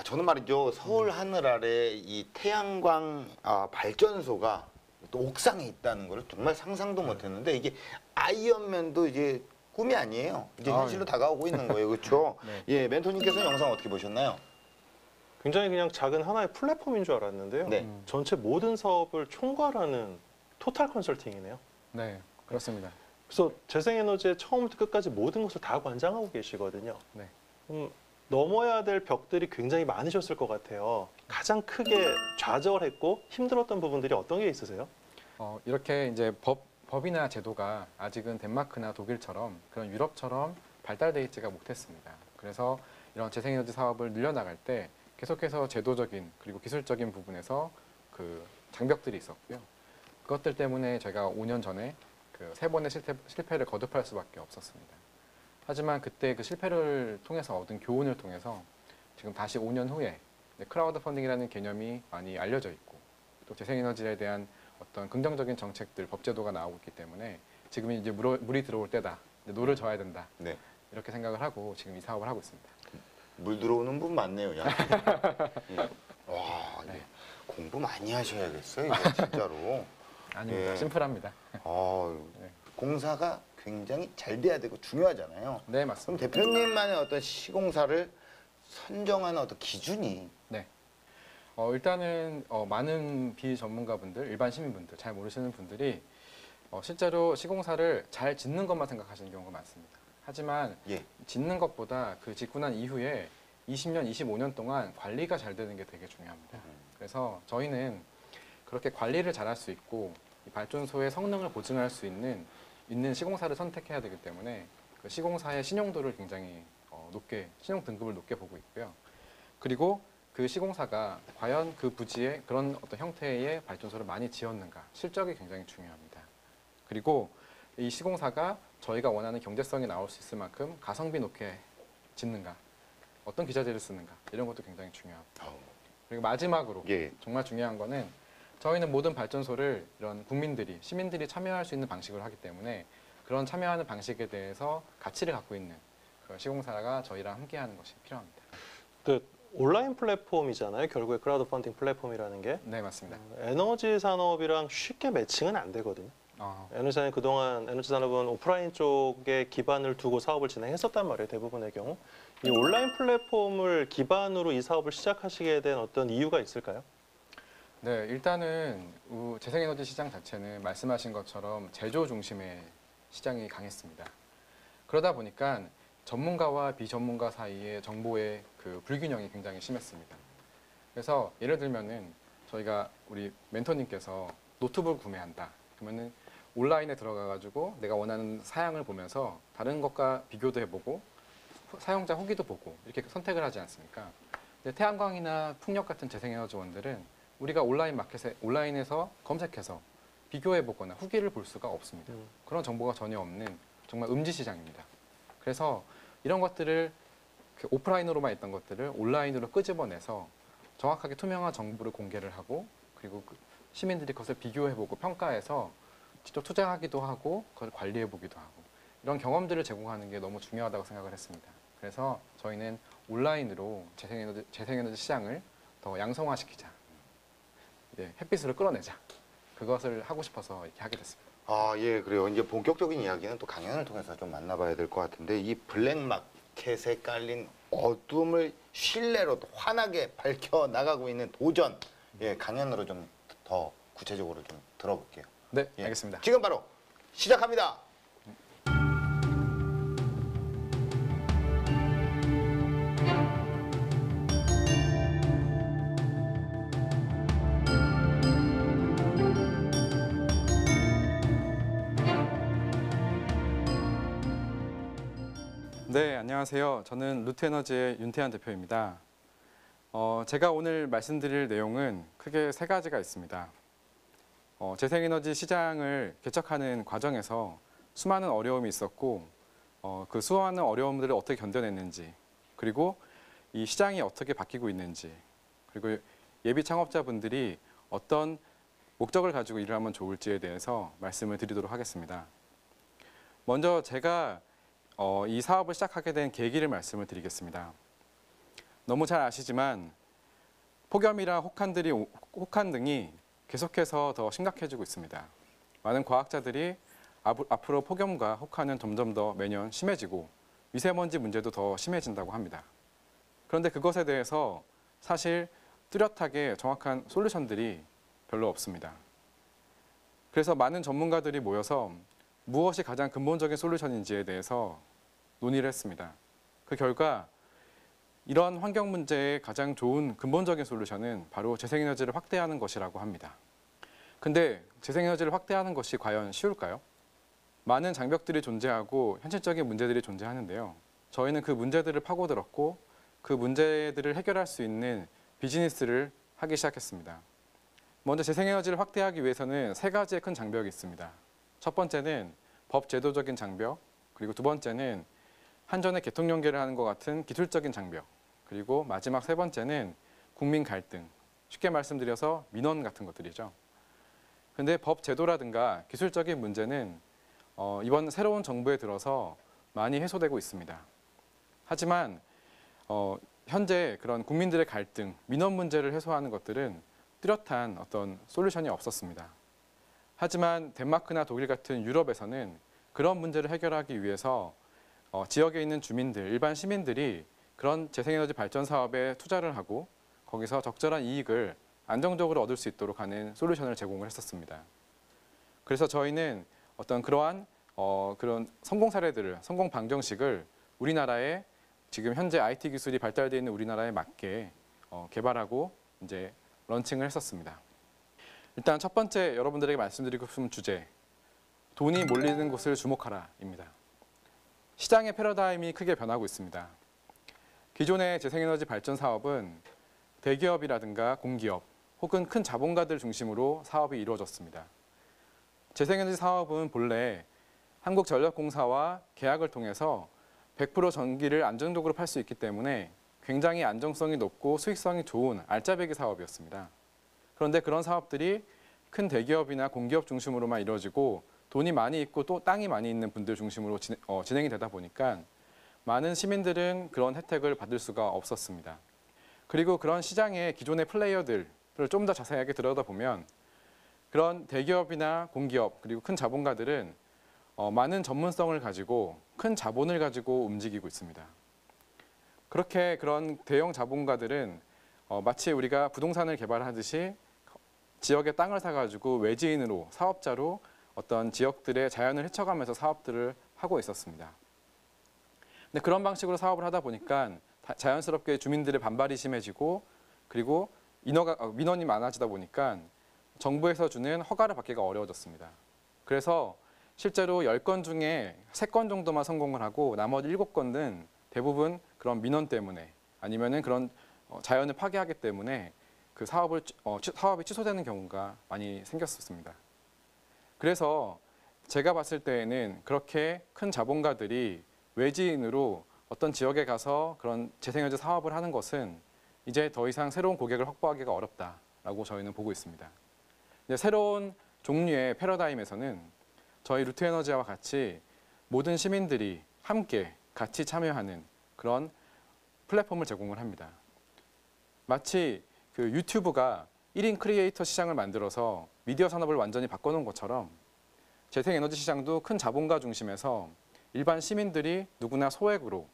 저는 말이죠. 서울 하늘 아래 이 태양광 발전소가 또 옥상에 있다는 걸 정말 상상도 못했는데 이게 아이언맨도 이제 꿈이 아니에요. 이제 현실로 다가오고 있는 거예요. 그렇죠? 네. 예, 멘토님께서는 영상 어떻게 보셨나요? 굉장히 그냥 작은 하나의 플랫폼인 줄 알았는데요. 네. 전체 모든 사업을 총괄하는 토탈 컨설팅이네요. 네, 그렇습니다. 그래서 재생에너지의 처음부터 끝까지 모든 것을 다 관장하고 계시거든요. 네. 넘어야 될 벽들이 굉장히 많으셨을 것 같아요. 가장 크게 좌절했고 힘들었던 부분들이 어떤 게 있으세요? 이렇게 이제 법이나 제도가 아직은 덴마크나 독일처럼 그런 유럽처럼 발달되어 있지가 못했습니다. 그래서 이런 재생에너지 사업을 늘려나갈 때 계속해서 제도적인 그리고 기술적인 부분에서 그 장벽들이 있었고요. 그것들 때문에 제가 5년 전에 그 3번의 실패를 거듭할 수밖에 없었습니다. 하지만 그때 그 실패를 통해서 얻은 교훈을 통해서 지금 다시 5년 후에 크라우드 펀딩이라는 개념이 많이 알려져 있고 또 재생에너지에 대한 어떤 긍정적인 정책들, 법제도가 나오고 있기 때문에 지금 이제 물이 들어올 때다. 노를 져야 된다. 네. 이렇게 생각을 하고 지금 이 사업을 하고 있습니다. 물 들어오는 분 많네요. 야. 예. 와, 네. 공부 많이 하셔야겠어요. 이거 진짜로. 아닙니다. 예. 심플합니다. 네. 공사가 굉장히 잘 돼야 되고 중요하잖아요. 네, 맞습니다. 그럼 대표님만의 어떤 시공사를 선정하는 어떤 기준이 네. 일단은 많은 비전문가분들, 일반 시민분들, 잘 모르시는 분들이 실제로 시공사를 잘 짓는 것만 생각하시는 경우가 많습니다. 하지만 짓는 것보다 그 짓고 난 이후에 20년, 25년 동안 관리가 잘 되는 게 되게 중요합니다. 그래서 저희는 그렇게 관리를 잘할 수 있고 이 발전소의 성능을 보증할 수 있는 시공사를 선택해야 되기 때문에 그 시공사의 신용도를 굉장히 높게, 신용 등급을 높게 보고 있고요. 그리고 그 시공사가 과연 그 부지에 그런 어떤 형태의 발전소를 많이 지었는가, 실적이 굉장히 중요합니다. 그리고 이 시공사가 저희가 원하는 경제성이 나올 수 있을 만큼 가성비 높게 짓는가, 어떤 기자재를 쓰는가, 이런 것도 굉장히 중요합니다. 그리고 마지막으로 정말 중요한 거는 저희는 모든 발전소를 이런 국민들이, 시민들이 참여할 수 있는 방식으로 하기 때문에 그런 참여하는 방식에 대해서 가치를 갖고 있는 그 시공사가 저희랑 함께하는 것이 필요합니다. 온라인 플랫폼이잖아요. 결국에 크라우드 펀딩 플랫폼이라는 게. 네, 맞습니다. 에너지 산업이랑 쉽게 매칭은 안 되거든요. 에너지 산업이 그동안 에너지 산업은 오프라인 쪽에 기반을 두고 사업을 진행했었단 말이에요. 대부분의 경우. 이 온라인 플랫폼을 기반으로 이 사업을 시작하시게 된 어떤 이유가 있을까요? 네, 일단은 재생에너지 시장 자체는 말씀하신 것처럼 제조 중심의 시장이 강했습니다. 그러다 보니까 전문가와 비전문가 사이의 정보의 그 불균형이 굉장히 심했습니다. 그래서 예를 들면은 저희가 우리 멘토님께서 노트북을 구매한다. 그러면은 온라인에 들어가가지고 내가 원하는 사양을 보면서 다른 것과 비교도 해보고 사용자 후기도 보고 이렇게 선택을 하지 않습니까? 근데 태양광이나 풍력 같은 재생에너지원들은 우리가 온라인에서 검색해서 비교해보거나 후기를 볼 수가 없습니다. 그런 정보가 전혀 없는 정말 음지 시장입니다. 그래서 이런 것들을 오프라인으로만 있던 것들을 온라인으로 끄집어내서 정확하게 투명한 정보를 공개를 하고 그리고 시민들이 그것을 비교해보고 평가해서 직접 투자하기도 하고 그걸 관리해보기도 하고 이런 경험들을 제공하는 게 너무 중요하다고 생각을 했습니다. 그래서 저희는 온라인으로 재생에너지 시장을 더 양성화시키자. 햇빛으로 끌어내자. 그것을 하고 싶어서 이렇게 하게 됐습니다. 예, 그래요. 이제 본격적인 이야기는 또 강연을 통해서 좀 만나봐야 될 것 같은데 이 블랙마켓에 깔린 어둠을 신뢰로 환하게 밝혀 나가고 있는 도전, 강연으로 좀 더 구체적으로 좀 들어볼게요. 네, 알겠습니다. 지금 바로 시작합니다. 네, 안녕하세요. 저는 루트에너지의 윤태한 대표입니다. 제가 오늘 말씀드릴 내용은 크게 3가지가 있습니다. 재생에너지 시장을 개척하는 과정에서 수많은 어려움이 있었고 그 수많은 어려움들을 어떻게 견뎌냈는지 그리고 이 시장이 어떻게 바뀌고 있는지 그리고 예비 창업자분들이 어떤 목적을 가지고 일을 하면 좋을지에 대해서 말씀을 드리도록 하겠습니다. 먼저 제가 이 사업을 시작하게 된 계기를 말씀을 드리겠습니다. 너무 잘 아시지만 폭염이랑 혹한 등이 계속해서 더 심각해지고 있습니다. 많은 과학자들이 앞으로 폭염과 혹한은 점점 더 매년 심해지고 미세먼지 문제도 더 심해진다고 합니다. 그런데 그것에 대해서 사실 뚜렷하게 정확한 솔루션들이 별로 없습니다. 그래서 많은 전문가들이 모여서 무엇이 가장 근본적인 솔루션인지에 대해서 논의를 했습니다. 그 결과 이런 환경 문제의 가장 좋은 근본적인 솔루션은 바로 재생에너지를 확대하는 것이라고 합니다. 근데 재생에너지를 확대하는 것이 과연 쉬울까요? 많은 장벽들이 존재하고 현실적인 문제들이 존재하는데요. 저희는 그 문제들을 파고들었고 그 문제들을 해결할 수 있는 비즈니스를 하기 시작했습니다. 먼저 재생에너지를 확대하기 위해서는 3가지의 큰 장벽이 있습니다. 첫 번째는 법 제도적인 장벽, 그리고 두 번째는 한전의 개통 연계를 하는 것 같은 기술적인 장벽, 그리고 마지막 3번째는 국민 갈등, 쉽게 말씀드려서 민원 같은 것들이죠. 근데 법 제도라든가 기술적인 문제는 이번 새로운 정부에 들어서 많이 해소되고 있습니다. 하지만 현재 그런 국민들의 갈등, 민원 문제를 해소하는 것들은 뚜렷한 어떤 솔루션이 없었습니다. 하지만 덴마크나 독일 같은 유럽에서는 그런 문제를 해결하기 위해서 지역에 있는 주민들, 일반 시민들이 그런 재생에너지 발전 사업에 투자를 하고 거기서 적절한 이익을 안정적으로 얻을 수 있도록 하는 솔루션을 제공을 했었습니다. 그래서 저희는 어떤 그러한 그런 성공 사례들을, 성공 방정식을 우리나라에 지금 현재 IT 기술이 발달되어 있는 우리나라에 맞게 개발하고 이제 런칭을 했었습니다. 일단 첫 번째 여러분들에게 말씀드리고 싶은 주제, 돈이 몰리는 곳을 주목하라입니다. 시장의 패러다임이 크게 변하고 있습니다. 기존의 재생에너지 발전 사업은 대기업이라든가 공기업 혹은 큰 자본가들 중심으로 사업이 이루어졌습니다. 재생에너지 사업은 본래 한국전력공사와 계약을 통해서 100% 전기를 안정적으로 팔 수 있기 때문에 굉장히 안정성이 높고 수익성이 좋은 알짜배기 사업이었습니다. 그런데 그런 사업들이 큰 대기업이나 공기업 중심으로만 이루어지고 돈이 많이 있고 또 땅이 많이 있는 분들 중심으로 진행이 되다 보니까 많은 시민들은 그런 혜택을 받을 수가 없었습니다. 그리고 그런 시장의 기존의 플레이어들을 좀 더 자세하게 들여다보면 그런 대기업이나 공기업 그리고 큰 자본가들은 많은 전문성을 가지고 큰 자본을 가지고 움직이고 있습니다. 그렇게 그런 대형 자본가들은 마치 우리가 부동산을 개발하듯이 지역의 땅을 사가지고 외지인으로 사업자로 어떤 지역들의 자연을 헤쳐가면서 사업들을 하고 있었습니다. 근데 그런 방식으로 사업을 하다 보니까 자연스럽게 주민들의 반발이 심해지고 그리고 민원이 많아지다 보니까 정부에서 주는 허가를 받기가 어려워졌습니다. 그래서 실제로 10건 중에 3건 정도만 성공을 하고 나머지 7건은 대부분 그런 민원 때문에 아니면은 그런 자연을 파괴하기 때문에 그 사업이 취소되는 경우가 많이 생겼었습니다. 그래서 제가 봤을 때에는 그렇게 큰 자본가들이 외지인으로 어떤 지역에 가서 그런 재생에너지 사업을 하는 것은 이제 더 이상 새로운 고객을 확보하기가 어렵다라고 저희는 보고 있습니다. 이제 새로운 종류의 패러다임에서는 저희 루트에너지와 같이 모든 시민들이 함께 같이 참여하는 그런 플랫폼을 제공을 합니다. 마치 그 유튜브가 1인 크리에이터 시장을 만들어서 미디어 산업을 완전히 바꿔놓은 것처럼 재생에너지 시장도 큰 자본가 중심에서 일반 시민들이 누구나 소액으로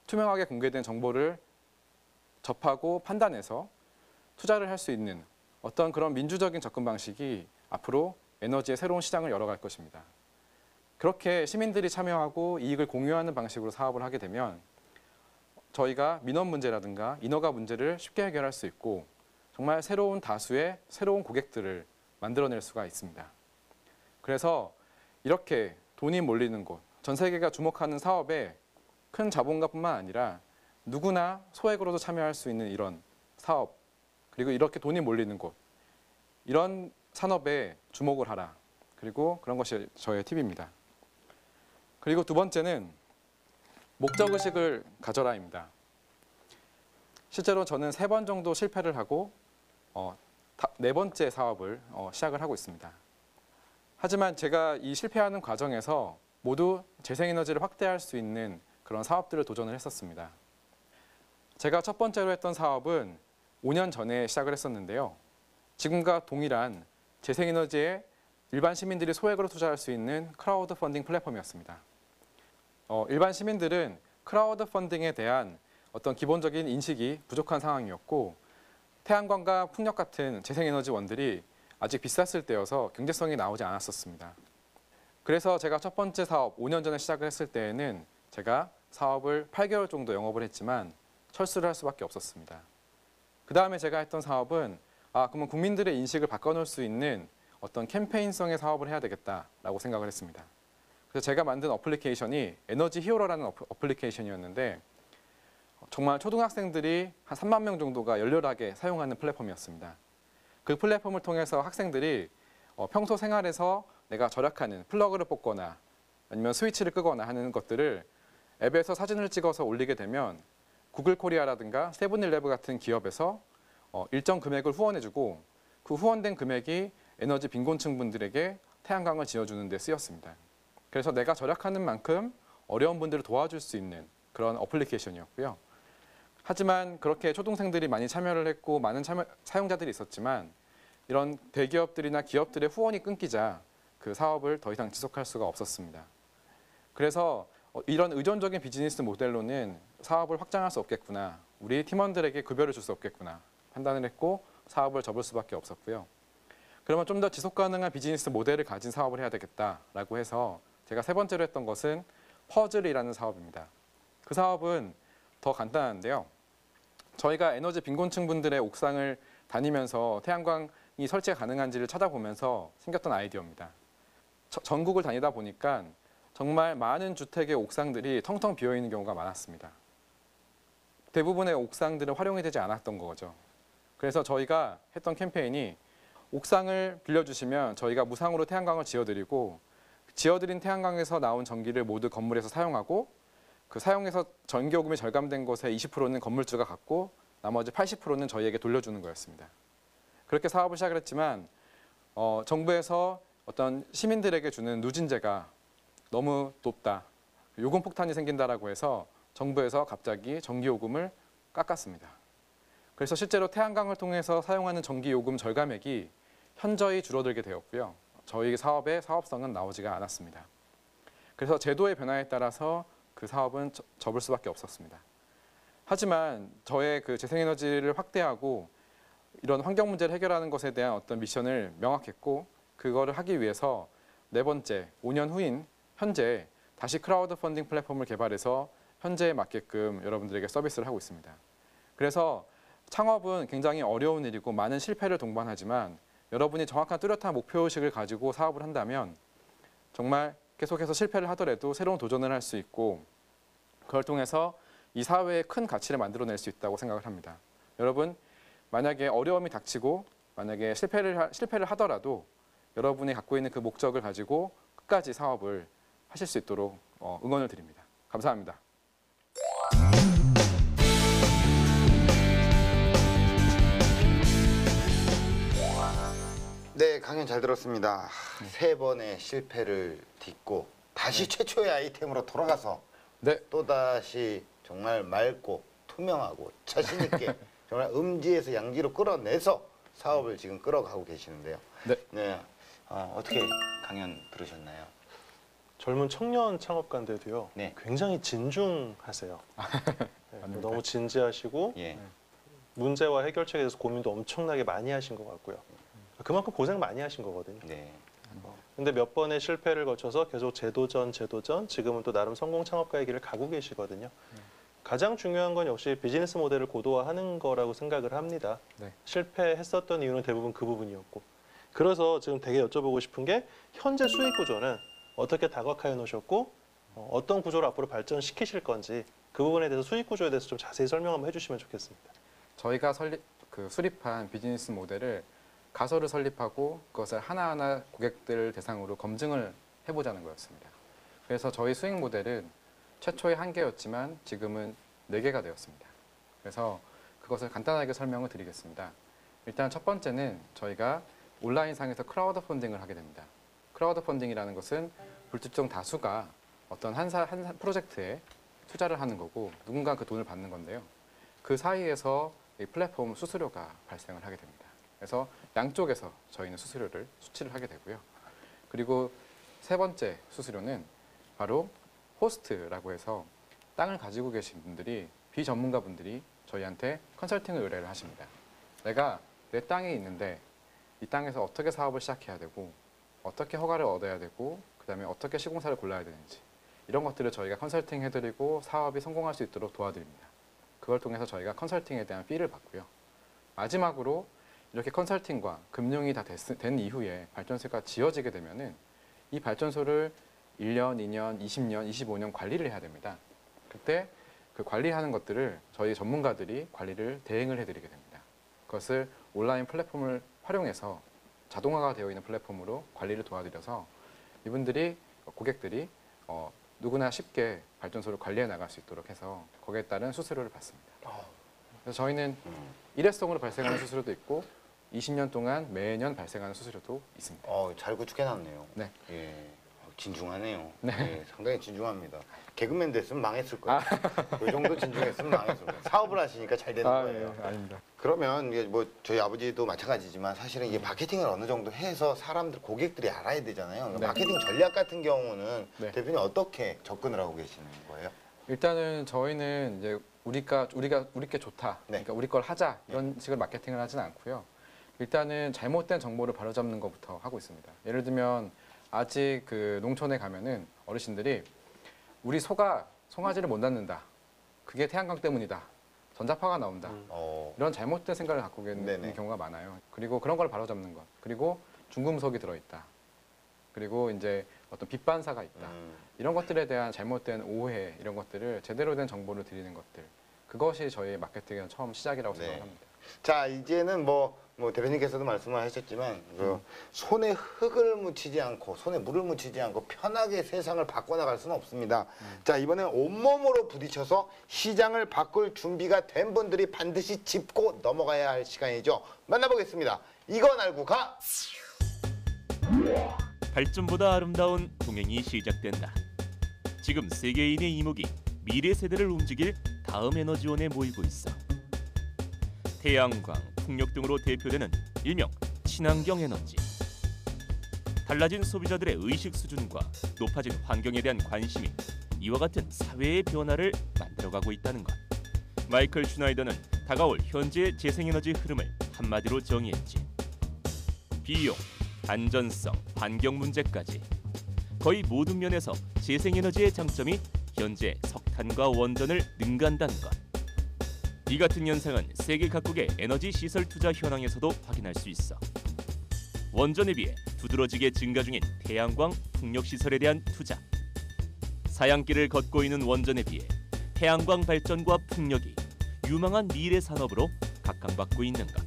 투명하게 공개된 정보를 접하고 판단해서 투자를 할 수 있는 어떤 그런 민주적인 접근 방식이 앞으로 에너지의 새로운 시장을 열어갈 것입니다. 그렇게 시민들이 참여하고 이익을 공유하는 방식으로 사업을 하게 되면 저희가 민원 문제라든가 인허가 문제를 쉽게 해결할 수 있고 정말 새로운 다수의 새로운 고객들을 만들어낼 수가 있습니다. 그래서 이렇게 돈이 몰리는 곳, 전 세계가 주목하는 사업에 큰 자본가뿐만 아니라 누구나 소액으로도 참여할 수 있는 이런 사업, 그리고 이렇게 돈이 몰리는 곳, 이런 산업에 주목을 하라. 그리고 그런 것이 저의 팁입니다. 그리고 두 번째는 목적의식을 가져라입니다. 실제로 저는 3번 정도 실패를 하고 4번째 사업을 시작을 하고 있습니다. 하지만 제가 이 실패하는 과정에서 모두 재생에너지를 확대할 수 있는 그런 사업들을 도전을 했었습니다. 제가 첫 번째로 했던 사업은 5년 전에 시작을 했었는데요. 지금과 동일한 재생에너지에 일반 시민들이 소액으로 투자할 수 있는 크라우드 펀딩 플랫폼이었습니다. 일반 시민들은 크라우드 펀딩에 대한 어떤 기본적인 인식이 부족한 상황이었고 태양광과 풍력 같은 재생에너지원들이 아직 비쌌을 때여서 경제성이 나오지 않았었습니다. 그래서 제가 첫 번째 사업 5년 전에 시작을 했을 때에는 제가 사업을 8개월 정도 영업을 했지만 철수를 할 수밖에 없었습니다. 그 다음에 제가 했던 사업은 그러면 국민들의 인식을 바꿔놓을 수 있는 어떤 캠페인성의 사업을 해야 되겠다라고 생각을 했습니다. 그래서 제가 만든 어플리케이션이 에너지 히어로라는 어플리케이션이었는데 정말 초등학생들이 한 3만 명 정도가 열렬하게 사용하는 플랫폼이었습니다. 그 플랫폼을 통해서 학생들이 평소 생활에서 내가 절약하는 플러그를 뽑거나 아니면 스위치를 끄거나 하는 것들을 앱에서 사진을 찍어서 올리게 되면 구글 코리아라든가 세븐일레븐 같은 기업에서 일정 금액을 후원해주고 그 후원된 금액이 에너지 빈곤층 분들에게 태양광을 지어주는 데 쓰였습니다. 그래서 내가 절약하는 만큼 어려운 분들을 도와줄 수 있는 그런 어플리케이션이었고요. 하지만 그렇게 초등생들이 많이 참여를 했고 많은 사용자들이 있었지만 이런 대기업들이나 기업들의 후원이 끊기자 그 사업을 더 이상 지속할 수가 없었습니다. 그래서 이런 의존적인 비즈니스 모델로는 사업을 확장할 수 없겠구나, 우리 팀원들에게 급여를 줄 수 없겠구나 판단을 했고 사업을 접을 수밖에 없었고요. 그러면 좀 더 지속 가능한 비즈니스 모델을 가진 사업을 해야 되겠다라고 해서 제가 세 번째로 했던 것은 퍼즐이라는 사업입니다. 그 사업은 더 간단한데요. 저희가 에너지 빈곤층 분들의 옥상을 다니면서 태양광이 설치가 가능한지를 찾아보면서 생겼던 아이디어입니다. 전국을 다니다 보니까 정말 많은 주택의 옥상들이 텅텅 비어있는 경우가 많았습니다. 대부분의 옥상들은 활용이 되지 않았던 거죠. 그래서 저희가 했던 캠페인이 옥상을 빌려주시면 저희가 무상으로 태양광을 지어드리고 지어드린 태양광에서 나온 전기를 모두 건물에서 사용하고 그 사용해서 전기요금이 절감된 것의 20%는 건물주가 갖고 나머지 80%는 저희에게 돌려주는 거였습니다. 그렇게 사업을 시작을 했지만 정부에서 어떤 시민들에게 주는 누진제가 너무 높다, 요금 폭탄이 생긴다라고 해서 정부에서 갑자기 전기요금을 깎았습니다. 그래서 실제로 태양광을 통해서 사용하는 전기요금 절감액이 현저히 줄어들게 되었고요. 저희 사업의 사업성은 나오지가 않았습니다. 그래서 제도의 변화에 따라서 그 사업은 접을 수밖에 없었습니다. 하지만 저의 그 재생에너지를 확대하고 이런 환경 문제를 해결하는 것에 대한 어떤 미션을 명확했고 그거를 하기 위해서 네 번째, 5년 후인 현재 다시 크라우드 펀딩 플랫폼을 개발해서 현재에 맞게끔 여러분들에게 서비스를 하고 있습니다. 그래서 창업은 굉장히 어려운 일이고 많은 실패를 동반하지만 여러분이 정확한 뚜렷한 목표의식을 가지고 사업을 한다면 정말 계속해서 실패를 하더라도 새로운 도전을 할 수 있고 그걸 통해서 이 사회에 큰 가치를 만들어낼 수 있다고 생각을 합니다. 여러분 만약에 어려움이 닥치고 만약에 실패를 하더라도 여러분이 갖고 있는 그 목적을 가지고 끝까지 사업을 하실 수 있도록 응원을 드립니다. 감사합니다. 네, 강연 잘 들었습니다. 세 번의 실패를 딛고 다시 최초의 아이템으로 돌아가서 또다시 정말 맑고 투명하고 자신 있게 정말 음지에서 양지로 끌어내서 사업을 지금 끌어가고 계시는데요. 네. 어떻게 강연 들으셨나요? 젊은 청년 창업가인데도요. 굉장히 진중하세요. 너무 진지하시고 문제와 해결책에 대해서 고민도 엄청나게 많이 하신 것 같고요. 그만큼 고생 많이 하신 거거든요. 근데 몇 번의 실패를 거쳐서 계속 재도전, 지금은 또 나름 성공 창업가의 길을 가고 계시거든요. 가장 중요한 건 역시 비즈니스 모델을 고도화하는 거라고 생각을 합니다. 실패했었던 이유는 대부분 그 부분이었고. 그래서 지금 되게 여쭤보고 싶은 게 현재 수익 구조는 어떻게 다각화해 놓으셨고 어떤 구조로 앞으로 발전시키실 건지 그 부분에 대해서 수익 구조에 대해서 좀 자세히 설명 한번 해주시면 좋겠습니다. 저희가 수립한 비즈니스 모델을 가설을 설립하고 그것을 하나하나 고객들 대상으로 검증을 해보자는 거였습니다. 그래서 저희 수익 모델은 최초에 1개였지만 지금은 4개가 되었습니다. 그래서 그것을 간단하게 설명을 드리겠습니다. 일단 첫 번째는 저희가 온라인상에서 크라우드 펀딩을 하게 됩니다. 크라우드 펀딩이라는 것은 불특정 다수가 어떤 한 프로젝트에 투자를 하는 거고 누군가 그 돈을 받는 건데요. 그 사이에서 이 플랫폼 수수료가 발생을 하게 됩니다. 그래서 양쪽에서 저희는 수치를 하게 되고요. 그리고 세 번째 수수료는 바로 호스트라고 해서 땅을 가지고 계신 분들이 비전문가 분들이 저희한테 컨설팅을 의뢰를 하십니다. 내가 내 땅이 있는데 이 땅에서 어떻게 사업을 시작해야 되고 어떻게 허가를 얻어야 되고 그다음에 어떻게 시공사를 골라야 되는지 이런 것들을 저희가 컨설팅 해드리고 사업이 성공할 수 있도록 도와드립니다. 그걸 통해서 저희가 컨설팅에 대한 피를 받고요. 마지막으로 이렇게 컨설팅과 금융이 다 된 이후에 발전소가 지어지게 되면은 이 발전소를 1년, 2년, 20년, 25년 관리를 해야 됩니다. 그때 그 관리하는 것들을 저희 전문가들이 관리를 대행을 해드리게 됩니다. 그것을 온라인 플랫폼을 활용해서 자동화가 되어 있는 플랫폼으로 관리를 도와드려서 이분들이 고객들이 누구나 쉽게 발전소를 관리해 나갈 수 있도록 해서 거기에 따른 수수료를 받습니다. 그래서 저희는 일회성으로 발생하는 수수료도 있고 20년 동안 매년 발생하는 수수료도 있습니다. 잘 구축해놨네요. 네. 예. 진중하네요. 네. 예, 상당히 진중합니다. 개그맨 됐으면 망했을 거예요. 그 정도 진중했으면 망했을 거예요. 사업을 하시니까 잘 되는 거예요. 예, 아닙니다. 그러면 이게 뭐 저희 아버지도 마찬가지지만 사실은 이게 마케팅을 어느 정도 해서 사람들 고객들이 알아야 되잖아요. 네. 마케팅 전략 같은 경우는 네. 대표님 어떻게 접근을 하고 계시는 거예요? 일단은 저희는 이제 우리께 좋다. 네. 그러니까 우리 걸 하자 이런 식으로 마케팅을 하진 않고요. 일단은 잘못된 정보를 바로잡는 것부터 하고 있습니다. 예를 들면 아직 그 농촌에 가면은 어르신들이 우리 소가 송아지를 못 낳는다. 그게 태양광 때문이다. 전자파가 나온다. 이런 잘못된 생각을 갖고 있는 네네. 경우가 많아요. 그리고 그런 걸 바로잡는 것. 그리고 중금속이 들어있다. 그리고 이제 어떤 빛 반사가 있다. 이런 것들에 대한 잘못된 오해 이런 것들을 제대로 된 정보를 드리는 것들. 그것이 저희 마케팅의 처음 시작이라고 네. 생각합니다. 자, 이제는 뭐 대표님께서도 말씀을 하셨지만 그 손에 흙을 묻히지 않고 손에 물을 묻히지 않고 편하게 세상을 바꿔나갈 수는 없습니다. 자, 이번엔 온몸으로 부딪혀서 시장을 바꿀 준비가 된 분들이 반드시 짚고 넘어가야 할 시간이죠. 만나보겠습니다. 이건 알고 가! 발전보다 아름다운 동행이 시작된다. 지금 세계인의 이목이 미래 세대를 움직일 다음 에너지원에 모이고 있어. 태양광, 풍력 등으로 대표되는 일명 친환경 에너지. 달라진 소비자들의 의식 수준과 높아진 환경에 대한 관심이 이와 같은 사회의 변화를 만들어가고 있다는 것. 마이클 슈나이더는 다가올 현재의 재생에너지 흐름을 한마디로 정의했지. 비용, 안전성, 환경 문제까지 거의 모든 면에서 재생에너지의 장점이 현재 석탄과 원전을 능가한다는 것. 이 같은 현상은 세계 각국의 에너지 시설 투자 현황에서도 확인할 수 있어. 원전에 비해 두드러지게 증가 중인 태양광, 풍력 시설에 대한 투자. 사양길을 걷고 있는 원전에 비해 태양광 발전과 풍력이 유망한 미래 산업으로 각광받고 있는 것.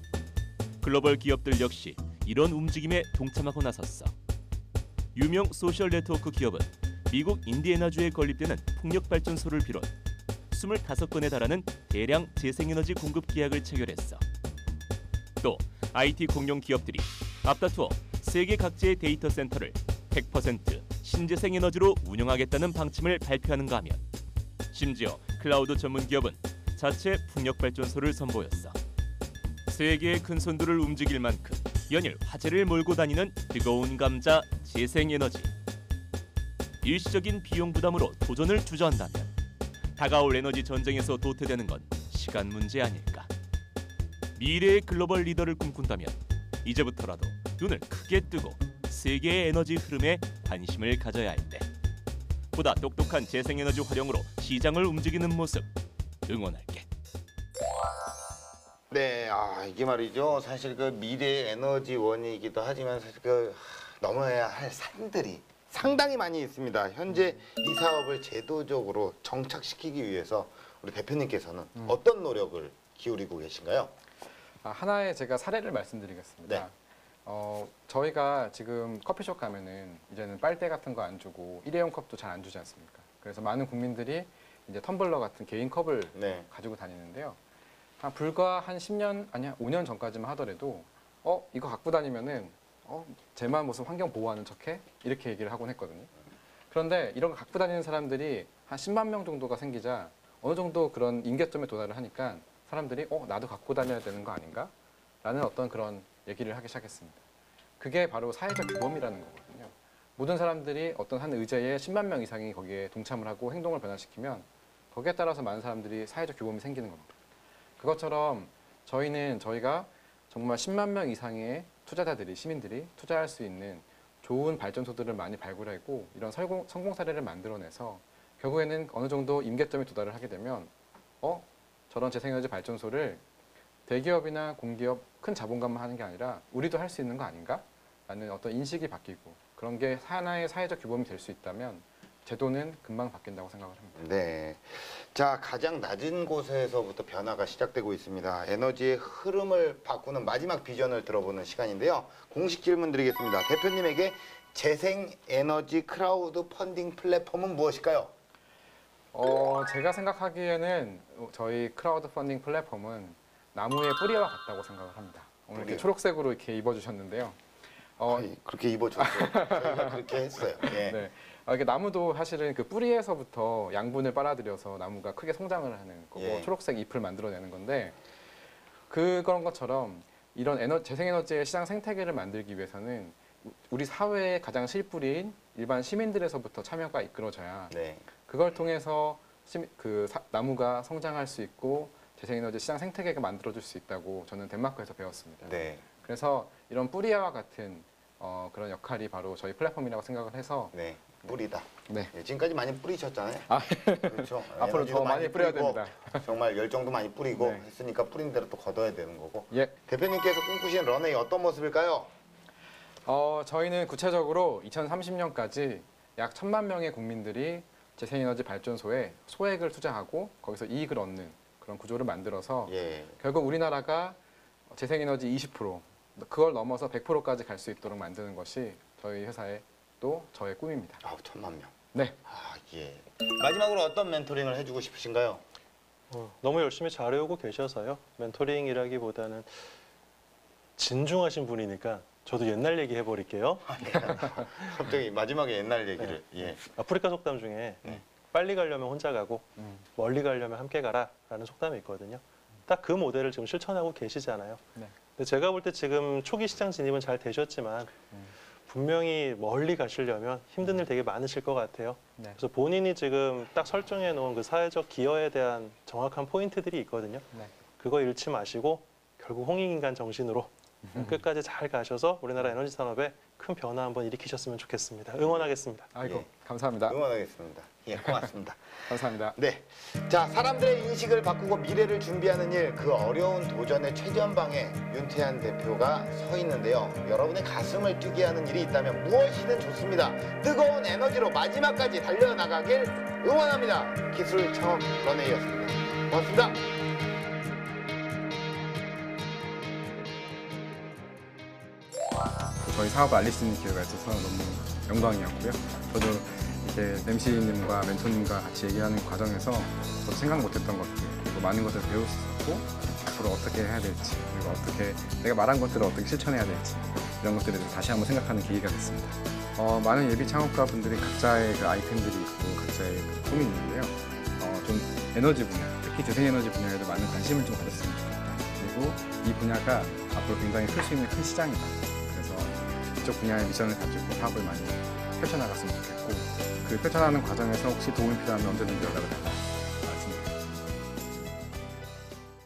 글로벌 기업들 역시 이런 움직임에 동참하고 나섰어. 유명 소셜 네트워크 기업은 미국 인디애나주에 건립되는 풍력 발전소를 비롯 25건에 달하는 대량 재생에너지 공급 계약을 체결했어. 또 IT 공룡 기업들이 앞다투어 세계 각지의 데이터 센터를 100% 신재생에너지로 운영하겠다는 방침을 발표하는가 하면 심지어 클라우드 전문 기업은 자체 풍력 발전소를 선보였어. 세계의 큰 선두를 움직일 만큼 연일 화제를 몰고 다니는 뜨거운 감자 재생에너지. 일시적인 비용 부담으로 도전을 주저한다면 다가올 에너지 전쟁에서 도태되는 건 시간 문제 아닐까. 미래의 글로벌 리더를 꿈꾼다면 이제부터라도 눈을 크게 뜨고 세계의 에너지 흐름에 관심을 가져야 할 때. 보다 똑똑한 재생에너지 활용으로 시장을 움직이는 모습 응원할게. 네, 이게 말이죠. 사실 그 미래의 에너지원이기도 하지만 사실 그 넘어야 할 산들이 상당히 많이 있습니다. 현재 이 사업을 제도적으로 정착시키기 위해서 우리 대표님께서는 어떤 노력을 기울이고 계신가요? 하나의 제가 사례를 말씀드리겠습니다. 네. 저희가 지금 커피숍 가면은 이제는 빨대 같은 거 안 주고 일회용 컵도 잘 안 주지 않습니까? 그래서 많은 국민들이 이제 텀블러 같은 개인 컵을 네. 가지고 다니는데요. 불과 한 10년 아니야 5년 전까지만 하더라도 이거 갖고 다니면은 쟤만 무슨 환경 보호하는 척해? 이렇게 얘기를 하곤 했거든요. 그런데 이런 거 갖고 다니는 사람들이 한 10만 명 정도가 생기자 어느 정도 그런 임계점에 도달을 하니까 사람들이 나도 갖고 다녀야 되는 거 아닌가? 라는 어떤 그런 얘기를 하기 시작했습니다. 그게 바로 사회적 규범이라는 거거든요. 모든 사람들이 어떤 한 의제에 10만 명 이상이 거기에 동참을 하고 행동을 변화시키면 거기에 따라서 많은 사람들이 사회적 규범이 생기는 겁니다. 그것처럼 저희가 정말 10만 명 이상의 투자자들이, 시민들이 투자할 수 있는 좋은 발전소들을 많이 발굴하고 이런 성공 사례를 만들어내서 결국에는 어느 정도 임계점에 도달을 하게 되면 저런 재생에너지 발전소를 대기업이나 공기업 큰 자본가만 하는 게 아니라 우리도 할 수 있는 거 아닌가? 라는 어떤 인식이 바뀌고 그런 게 하나의 사회적 규범이 될 수 있다면 제도는 금방 바뀐다고 생각을 합니다. 네. 자, 가장 낮은 곳에서부터 변화가 시작되고 있습니다. 에너지의 흐름을 바꾸는 마지막 비전을 들어보는 시간인데요. 공식 질문 드리겠습니다. 대표님에게 재생에너지 크라우드 펀딩 플랫폼은 무엇일까요? 제가 생각하기에는 저희 크라우드 펀딩 플랫폼은 나무의 뿌리와 같다고 생각을 합니다. 오늘 이렇게 초록색으로 이렇게 입어주셨는데요. 그렇게 입어줬어요. 저희가 그렇게 했어요. 예. 네. 이게 나무도 사실은 그 뿌리에서부터 양분을 빨아들여서 나무가 크게 성장을 하는 거고 예. 초록색 잎을 만들어내는 건데 그런 것처럼 이런 재생에너지의 시장 생태계를 만들기 위해서는 우리 사회의 가장 실뿌리인 일반 시민들에서부터 참여가 이끌어져야 네. 그걸 통해서 나무가 성장할 수 있고 재생에너지 시장 생태계가 만들어질 수 있다고 저는 덴마크에서 배웠습니다. 네. 그래서 이런 뿌리와 같은 그런 역할이 바로 저희 플랫폼이라고 생각을 해서 네. 뿌리다. 네. 예, 지금까지 많이 뿌리셨잖아요. 그렇죠. 앞으로 더 많이 뿌려야 뿌리고, 됩니다. 정말 열정도 많이 뿌리고 네. 했으니까 뿌린 대로 또 거둬야 되는 거고. 예. 대표님께서 꿈꾸시는 런웨이 어떤 모습일까요? 저희는 구체적으로 2030년까지 약 1,000만 명의 국민들이 재생에너지 발전소에 소액을 투자하고 거기서 이익을 얻는 그런 구조를 만들어서 예. 결국 우리나라가 재생에너지 20% 그걸 넘어서 100%까지 갈 수 있도록 만드는 것이 저희 회사의 또 저의 꿈입니다. 1,000만 명. 네. 예. 마지막으로 어떤 멘토링을 해주고 싶으신가요? 너무 열심히 잘해오고 계셔서요. 멘토링이라기보다는 진중하신 분이니까 저도 옛날 얘기 해버릴게요. 갑자기 마지막에 옛날 얘기를. 예. 아프리카 속담 중에 빨리 가려면 혼자 가고 멀리 가려면 함께 가라라는 속담이 있거든요. 딱 그 모델을 지금 실천하고 계시잖아요. 네. 근데 제가 볼 때 지금 초기 시장 진입은 잘 되셨지만 분명히 멀리 가시려면 힘든 일 되게 많으실 것 같아요. 네. 그래서 본인이 지금 딱 설정해 놓은 그 사회적 기여에 대한 정확한 포인트들이 있거든요. 네. 그거 잃지 마시고 결국 홍익인간 정신으로 끝까지 잘 가셔서 우리나라 에너지 산업에 큰 변화 한번 일으키셨으면 좋겠습니다. 응원하겠습니다. 아이고, 예. 감사합니다. 응원하겠습니다. 예, 고맙습니다. 감사합니다. 네. 자, 사람들의 인식을 바꾸고 미래를 준비하는 일, 그 어려운 도전의 최전방에 윤태한 대표가 서 있는데요. 여러분의 가슴을 뛰게 하는 일이 있다면 무엇이든 좋습니다. 뜨거운 에너지로 마지막까지 달려나가길 응원합니다. 기술 창업 런웨이였습니다. 고맙습니다. 저희 사업을 알릴 수 있는 기회가 있어서 너무 영광이었고요. 저도 이렇게 램시님과 멘토님과 같이 얘기하는 과정에서 저도 생각 못했던 것들 그리고 많은 것을 배울 수 있었고 앞으로 어떻게 해야 될지 그리고 어떻게 내가 말한 것들을 어떻게 실천해야 될지 이런 것들에 대해서 다시 한번 생각하는 계기가 됐습니다. 많은 예비 창업가분들이 각자의 그 아이템들이 있고 각자의 그 꿈이 있는데요. 좀 에너지 분야, 특히 재생에너지 분야에도 많은 관심을 좀 가졌으면 좋겠다. 그리고 이 분야가 앞으로 굉장히 클 수 있는 큰 시장이다. 이쪽 분야의 미션을 가지고 사업을 많이 펼쳐나갔으면 좋겠고 그 펼쳐나가는 과정에서 혹시 도움이 필요하면 언제든지 연락을 달라.